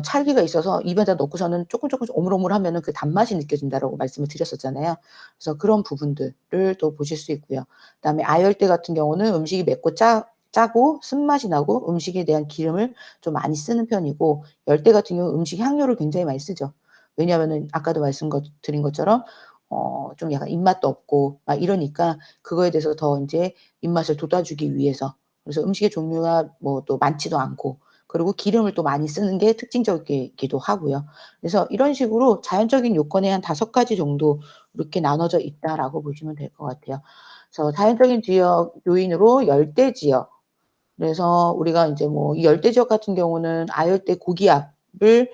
찰기가 있어서 입에다 넣고서는 쪼끔쪼끔씩 오물오물하면은 그 단맛이 느껴진다라고 말씀을 드렸었잖아요. 그래서 그런 부분들을 또 보실 수 있고요. 그다음에 아열대 같은 경우는 음식이 맵고 짜고 쓴맛이 나고 음식에 대한 기름을 좀 많이 쓰는 편이고 열대 같은 경우는 음식 향료를 굉장히 많이 쓰죠. 왜냐하면은 아까도 드린 것처럼 좀 약간 입맛도 없고 막 이러니까 그거에 대해서 더 인제 입맛을 돋아주기 위해서. 그래서 음식의 종류가 뭐 또 많지도 않고 그리고 기름을 또 많이 쓰는 게 특징적이기도 하고요. 그래서 이런 식으로 자연적인 요건이 한 5가지 정도 이렇게 나눠져 있다라고 보시면 될 것 같아요. 그래서 자연적인 지역 요인으로 열대 지역, 그래서 우리가 인제 뭐 이 열대 지역 같은 경우는 아열대 고기압을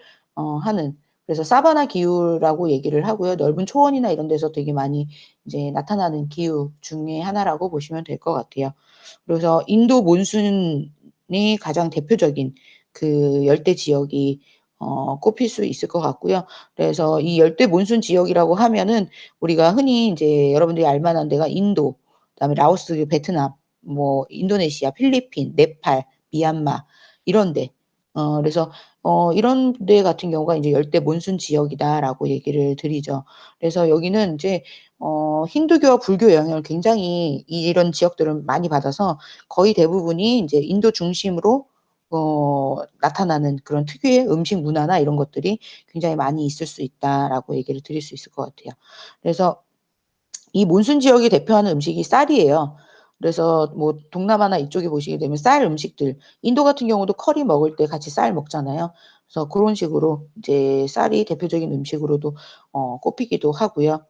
하는, 그래서 사바나 기후라고 얘기를 하고요. 넓은 초원이나 이런 데서 되게 많이 이제 나타나는 기후 중에 하나라고 보시면 될 것 같아요. 그래서 인도 몬순이 가장 대표적인 그 열대 지역이 꼽힐 수 있을 것 같고요. 그래서 이 열대 몬순 지역이라고 하면은 우리가 흔히 인제 여러분들이 알 만한 데가 인도, 그다음에 라오스, 베트남, 뭐 인도네시아, 필리핀, 네팔, 미얀마 이런 데. 그래서 이런 데 같은 경우가 인제 열대 몬순 지역이다라고 얘기를 드리죠. 그래서 여기는 인제 힌두교와 불교의 영향을 굉장히 이런 지역들은 많이 받아서 거의 대부분이 인제 인도 중심으로 나타나는 그런 특유의 음식 문화나 이런 것들이 굉장히 많이 있을 수 있다라고 얘기를 드릴 수 있을 것 같아요. 그래서 이 몬순 지역이 대표하는 음식이 쌀이에요. 그래서 뭐 동남아나 이쪽에 보시게 되면 쌀 음식들, 인도 같은 경우도 커리 먹을 때 같이 쌀 먹잖아요. 그래서 고런 식으로 이제 쌀이 대표적인 음식으로도 꼽히기도 하고요.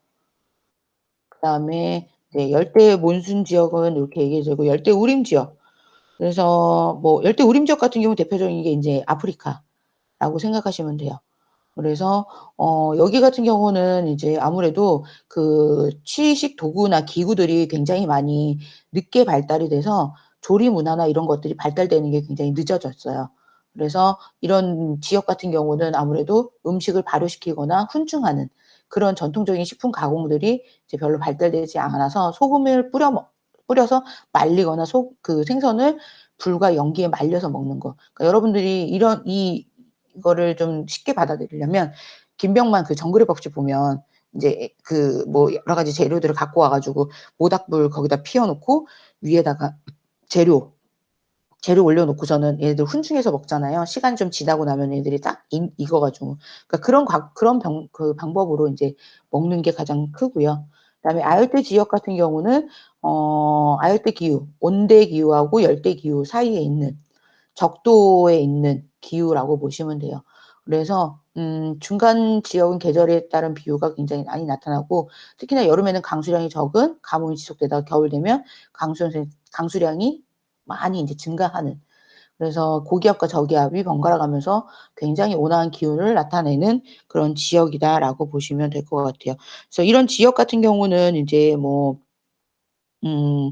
그다음에 이제 열대 몬순 지역은 요렇게 얘기해 주고, 열대 우림 지역. 그래서 뭐 열대 우림 지역 같은 경우 대표적인 게 인제 아프리카라고 생각하시면 돼요. 그래서 여기 같은 경우는 이제 아무래도 그 취식 도구나 기구들이 굉장히 많이 늦게 발달이 돼서 조리 문화나 이런 것들이 발달되는 게 굉장히 늦어졌어요. 그래서 이런 지역 같은 경우는 아무래도 음식을 발효시키거나 훈증하는 그런 전통적인 식품 가공들이 이제 별로 발달되지 않아서 소금을 뿌려서 말리거나 그 생선을 불과 연기에 말려서 먹는 거. 그러니까 여러분들이 이거를 좀 쉽게 받아들이려면 김병만 그 정글의 법칙 보면 인제 그 뭐 여러 가지 재료들을 갖고 와 가지고 모닥불 거기다 피워 놓고 위에다가 재료 올려 놓고서는 얘네들 훈증해서 먹잖아요. 시간이 좀 지나고 나면 얘들이 딱 익어 가지고. 그러니까 그런 방법으로 인제 먹는 게 가장 크고요. 그다음에 아열대 지역 같은 경우는 아열대 기후, 온대 기후하고 열대 기후 사이에 있는 적도에 있는 기후라고 보시면 돼요. 그래서 중간 지역은 계절에 따른 비유가 굉장히 많이 나타나고, 특히나 여름에는 강수량이 적은 가뭄이 지속되다가 겨울 되면 강수량이 많이 인제 증가하는, 그래서 고기압과 저기압이 번갈아 가면서 굉장히 온화한 기후를 나타내는 그런 지역이다라고 보시면 될 것 같아요. 그래서 이런 지역 같은 경우는 인제 뭐 음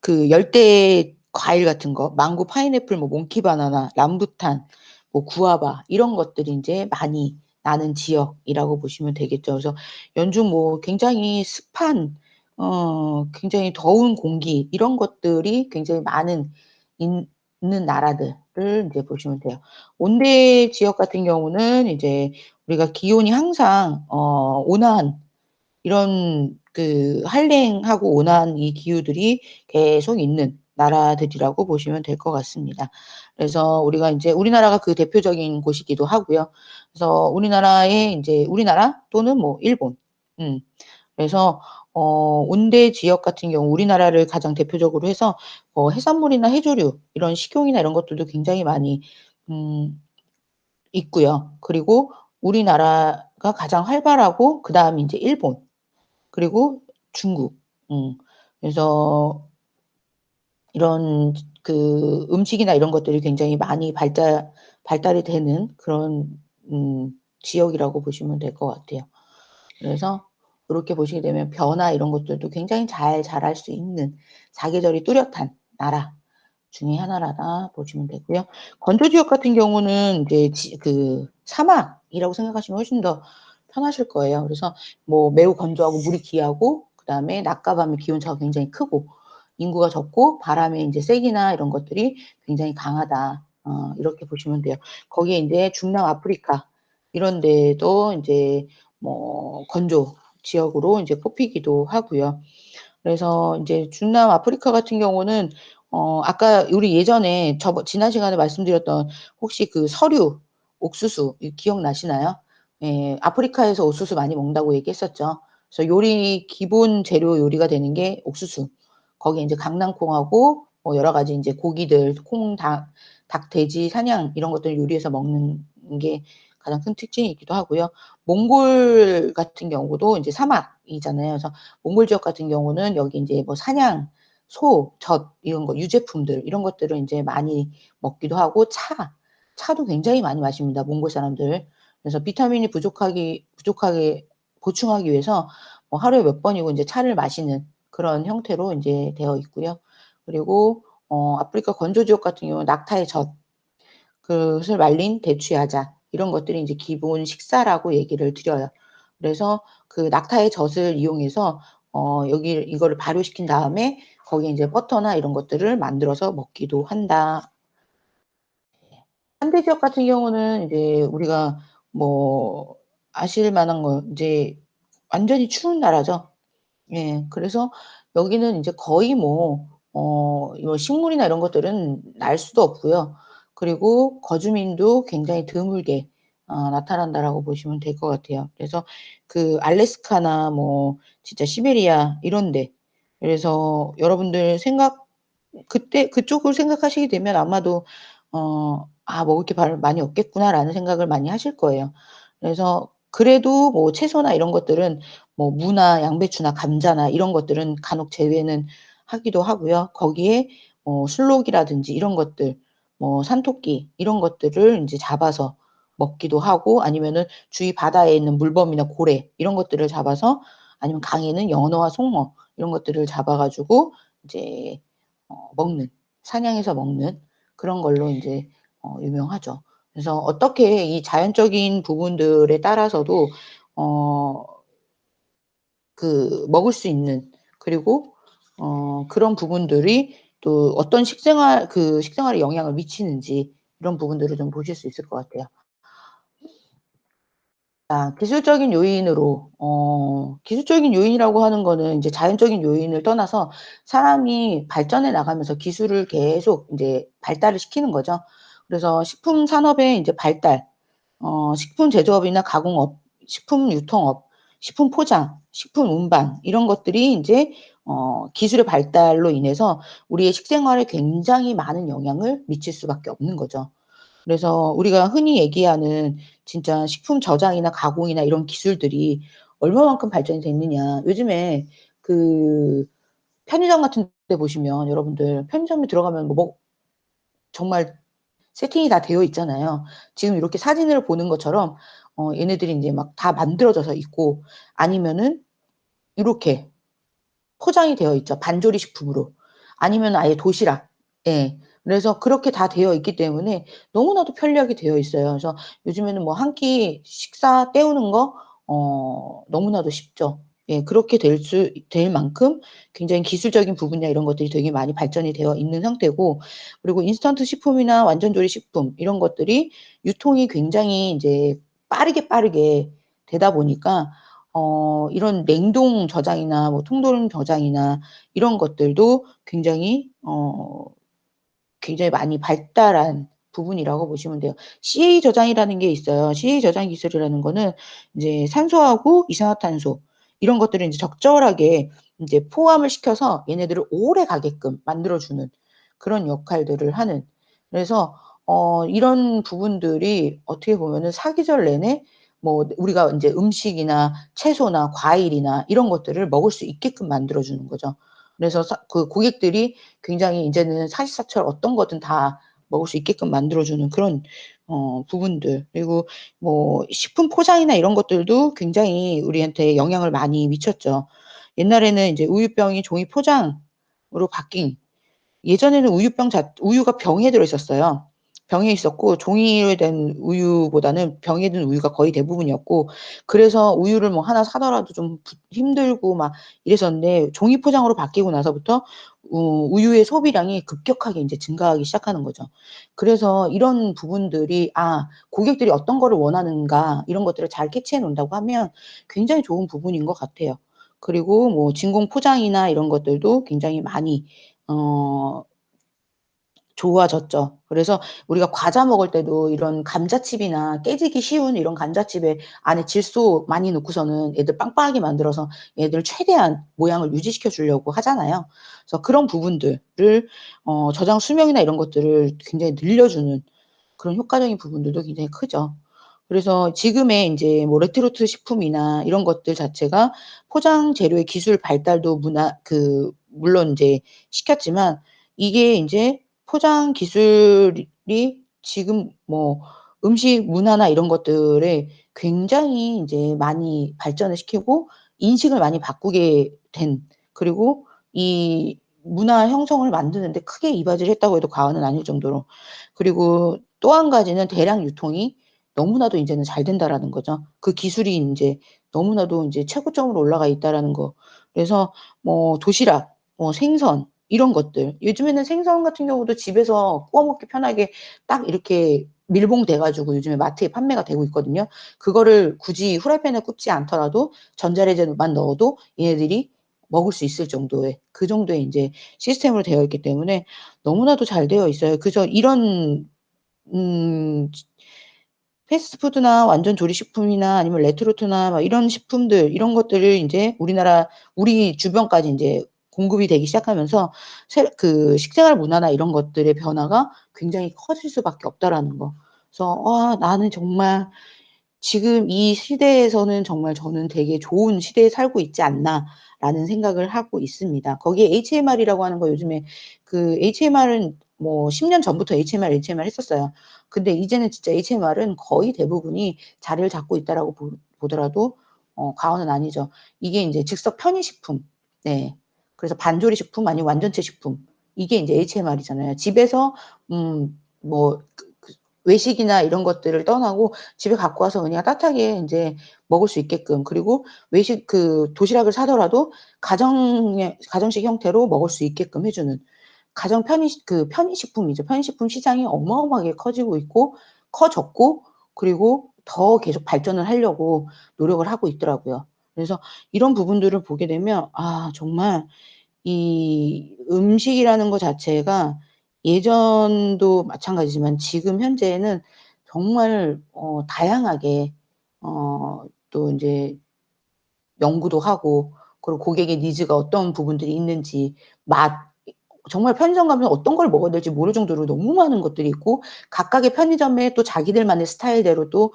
그 열대 과일 같은 거, 망고, 파인애플, 뭐 몽키 바나나, 람부탄, 뭐 구아바 이런 것들이 인제 많이 나는 지역이라고 보시면 되겠죠. 그래서 연중 뭐 굉장히 습한 굉장히 더운 공기 이런 것들이 굉장히 많은 있는 나라들을 인제 보시면 돼요. 온대 지역 같은 경우는 이제 우리가 기온이 항상 온화한 이런 그 한랭하고 온화한 이 기후들이 계속 있는 나라들이라고 보시면 될 것 같습니다. 그래서 우리가 인제 우리나라가 그 대표적인 곳이기도 하고요. 그래서 우리나라의 인제 우리나라 또는 뭐 일본, 음 그래서 온대 지역 같은 경우 우리나라를 가장 대표적으로 해서 해산물이나 해조류 이런 식용이나 이런 것들도 굉장히 많이 음 있고요. 그리고 우리나라가 가장 활발하고 그다음이 인제 일본, 그리고 중국. 그래서 이런 그 음식이나 이런 것들이 굉장히 많이 발달이 되는 그런 음 지역이라고 보시면 될 것 같아요. 그래서 요렇게 보시게 되면 벼나 이런 것들도 굉장히 잘 자랄 수 있는 사계절이 뚜렷한 나라 중에 하나라다 보시면 되고요. 건조 지역 같은 경우는 이제 그 사막이라고 생각하시면 훨씬 더 편하실 거예요. 그래서 뭐 매우 건조하고 물이 귀하고 그다음에 낮과 밤의 기온차가 굉장히 크고 인구가 적고 바람의 인제 세기나 이런 것들이 굉장히 강하다. 이렇게 보시면 돼요. 거기에 인제 중남 아프리카 이런 데도 인제 뭐 건조 지역으로 인제 꼽히기도 하고요. 그래서 인제 중남 아프리카 같은 경우는 아까 우리 예전에 지난 시간에 말씀드렸던 혹시 그 서류 옥수수 기억나시나요? 예 아프리카에서 옥수수 많이 먹는다고 얘기했었죠. 그래서 요리 기본 재료 요리가 되는 게 옥수수. 거기에 인제 강낭콩하고 뭐 여러 가지 인제 고기들 콩, 닭, 돼지, 사냥 이런 것들을 요리해서 먹는 게 가장 큰 특징이기도 하고요. 몽골 같은 경우도 인제 사막이잖아요. 그래서 몽골 지역 같은 경우는 여기 인제 뭐 사냥, 소, 젖 이런 거 유제품들 이런 것들을 인제 많이 먹기도 하고 차도 굉장히 많이 마십니다, 몽골 사람들. 그래서 비타민이 부족하게 보충하기 위해서 뭐 하루에 몇 번이고 인제 차를 마시는 그런 형태로 인제 되어 있고요. 그리고 아프리카 건조 지역 같은 경우는 낙타의 젖 그것을 말린 대추야자 이런 것들이 인제 기본 식사라고 얘기를 드려요. 그래서 그 낙타의 젖을 이용해서 여기 이거를 발효시킨 다음에 거기에 인제 버터나 이런 것들을 만들어서 먹기도 한다. 상대 지역 같은 경우는 이제 우리가 뭐 아실 만한 거 인제 완전히 추운 나라죠. 예. 그래서 여기는 인제 거의 뭐 요 식물이나 이런 것들은 날 수도 없고요. 그리고 거주민도 굉장히 드물게 나타난다라고 보시면 될 것 같아요. 그래서 그 알래스카나 뭐 진짜 시베리아 이런 데 그래서 여러분들 생각 그때 그쪽을 생각하시게 되면 아마도 '아 먹을 게 많이 없겠구나.'라는 생각을 많이 하실 거예요. 그래서 그래도 뭐 채소나 이런 것들은 뭐 무나 양배추나 감자나 이런 것들은 간혹 재배는 하기도 하고요. 거기에 술록이라든지 이런 것들 뭐 산토끼 이런 것들을 인제 잡아서 먹기도 하고 아니면은 주위 바다에 있는 물범이나 고래 이런 것들을 잡아서 아니면 강에는 연어와 송어 이런 것들을 잡아 가지고 이제 먹는 사냥해서 먹는 그런 걸로 인제 유명하죠. 그래서 어떻게 이 자연적인 부분들에 따라서도 어 먹을 수 있는 그리고 그런 부분들이 또 어떤 식생활에 영향을 미치는지 이런 부분들을 좀 보실 수 있을 것 같아요. 기술적인 요인으로 기술적인 요인이라고 하는 거는 인제 자연적인 요인을 떠나서 사람이 발전해 나가면서 기술을 계속 인제 발달을 시키는 거죠. 그래서 식품 산업의 인제 발달 식품 제조업이나 가공업, 식품 유통업, 식품 포장, 식품 운반 이런 것들이 인제 기술의 발달로 인해서 우리의 식생활에 굉장히 많은 영향을 미칠 수밖에 없는 거죠. 그래서 우리가 흔히 얘기하는 진짜 식품 저장이나 가공이나 이런 기술들이 얼마만큼 발전이 됐느냐. 요즘에 그 편의점 같은 데 보시면 여러분들 편의점에 들어가면 정말 세팅이 다 되어 있잖아요. 지금 이렇게 사진을 보는 것처럼 얘네들이 인제 막 다 만들어져서 있고 아니면은 이렇게 포장이 되어 있죠, 반조리 식품으로. 아니면 아예 도시락. 예. 그래서 그렇게 다 되어 있기 때문에 너무나도 편리하게 되어 있어요. 그래서 요즘에는 뭐 한 끼 식사 때우는 거 너무나도 쉽죠. 예. 그렇게 될 만큼 굉장히 기술적인 부분이나 이런 것들이 되게 많이 발전이 되어 있는 상태고 그리고 인스턴트 식품이나 완전조리 식품 이런 것들이 유통이 굉장히 인제 빠르게 되다 보니까 이런 냉동 저장이나 뭐 통조림 저장이나 이런 것들도 굉장히 많이 발달한 부분이라고 보시면 돼요. CA 저장이라는 게 있어요. CA 저장 기술이라는 거는 인제 산소하고 이산화탄소 이런 것들을 인제 적절하게 인제 포함을 시켜서 얘네들을 오래 가게끔 만들어 주는 그런 역할들을 하는 그래서 이런 부분들이 어떻게 보면은 사계절 내내 뭐 우리가 인제 음식이나 채소나 과일이나 이런 것들을 먹을 수 있게끔 만들어 주는 거죠. 그래서 그 고객들이 굉장히 인제는 사시사철 어떤 거든 다 먹을 수 있게끔 만들어 주는 그런 부분들 그리고 뭐 식품 포장이나 이런 것들도 굉장히 우리한테 영향을 많이 미쳤죠. 옛날에는 인제 우유병이 종이 포장으로 바뀐 예전에는 우유가 병에 들어 있었어요. 병에 있었고 종이로 된 우유보다는 병에 든 우유가 거의 대부분이었고 그래서 우유를 뭐 하나 사더라도 좀 힘들고 막 이랬었는데 종이 포장으로 바뀌고 나서부터 우유의 소비량이 급격하게 인제 증가하기 시작하는 거죠. 그래서 이런 부분들이 고객들이 어떤 거를 원하는가 이런 것들을 잘 캐치해 놓는다고 하면 굉장히 좋은 부분인 것 같아요. 그리고 뭐 진공 포장이나 이런 것들도 굉장히 많이 어 좋아졌죠. 그래서 우리가 과자 먹을 때도 이런 감자칩이나 깨지기 쉬운 이런 감자칩에 안에 질소 많이 넣고서는 애들 빵빵하게 만들어서 애들 최대한 모양을 유지시켜 주려고 하잖아요. 그래서 그런 부분들을 저장 수명이나 이런 것들을 굉장히 늘려주는 그런 효과적인 부분들도 굉장히 크죠. 그래서 지금의 인제 뭐 레트르트 식품이나 이런 것들 자체가 포장 재료의 기술 발달도 물론 인제 시켰지만 이게 인제 포장 기술이 지금 뭐 음식 문화나 이런 것들에 굉장히 인제 많이 발전을 시키고 인식을 많이 바꾸게 된, 그리고 이 문화 형성을 만드는 데 크게 이바지를 했다고 해도 과언은 아닐 정도로, 그리고 또 한 가지는 대량 유통이 너무나도 인제는 잘 된다라는 거죠. 그 기술이 인제 너무나도 인제 최고점으로 올라가 있다라는 거. 그래서 뭐 도시락, 뭐 생선 이런 것들, 요즘에는 생선 같은 경우도 집에서 구워 먹기 편하게 딱 이렇게 밀봉돼 가지고 요즘에 마트에 판매가 되고 있거든요. 그거를 굳이 후라이팬에 굽지 않더라도 전자레인지에만 넣어도 얘네들이 먹을 수 있을 정도의, 그 정도의 인제 시스템으로 되어 있기 때문에 너무나도 잘 되어 있어요. 그래서 이런 음 패스트푸드나 완전 조리식품이나 아니면 레토르트나 막 이런 식품들, 이런 것들을 인제 우리 주변까지 인제 공급이 되기 시작하면서 식생활 문화나 이런 것들의 변화가 굉장히 커질 수밖에 없다라는 거. 그래서 나는 정말 지금 이 시대에서는 정말 저는 되게 '좋은 시대에 살고 있지 않나.'라는 생각을 하고 있습니다. 거기에 HMR이라고 하는 거, 요즘에 HMR은 뭐 10년 전부터 HMR 했었어요. 근데 이제는 진짜 HMR은 거의 대부분이 자리를 잡고 있다라고 보더라도 과언은 아니죠. 이게 인제 즉석 편의식품, 네. 그래서 반조리 식품 아니면 완전체 식품, 이게 인제 HMR이잖아요. 집에서 뭐 외식이나 이런 것들을 떠나고 집에 갖고 와서 그냥 따뜻하게 인제 먹을 수 있게끔, 그리고 외식 도시락을 사더라도 가정식 형태로 먹을 수 있게끔 해 주는 가정 편의식품이죠. 편의식품 시장이 어마어마하게 커지고 있고 커졌고, 그리고 더 계속 발전을 하려고 노력을 하고 있더라고요. 그래서 이런 부분들을 보게 되면 정말 이 음식이라는 거 자체가 예전도 마찬가지지만 지금 현재에는 정말 다양하게 또 인제 연구도 하고, 그리고 고객의 니즈가 어떤 부분들이 있는지, 맛 정말 편의점 가면 어떤 걸 먹어야 될지 모를 정도로 너무 많은 것들이 있고, 각각의 편의점에 또 자기들만의 스타일대로 또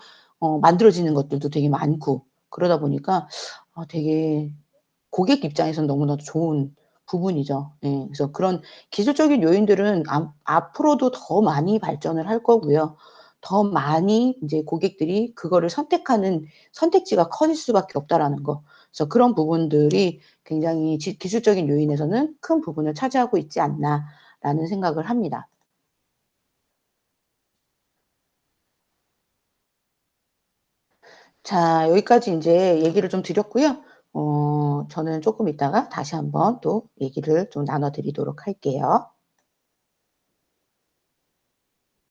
만들어지는 것들도 되게 많고, 그러다 보니까 되게 고객 입장에서는 너무나도 좋은 부분이죠. 예. 그래서 그런 기술적인 요인들은 앞으로도 더 많이 발전을 할 거고요. 더 많이 인제 고객들이 그거를 선택하는 선택지가 커질 수밖에 없다라는 거. 그래서 그런 부분들이 굉장히 '기술적인 요인에서는 큰 부분을 차지하고 있지 않나.'라는 생각을 합니다. 자, 여기까지 인제 얘기를 좀 드렸고요. 저는 쪼끔 있다가 다시 한번 또 얘기를 좀 나눠 드리도록 할게요.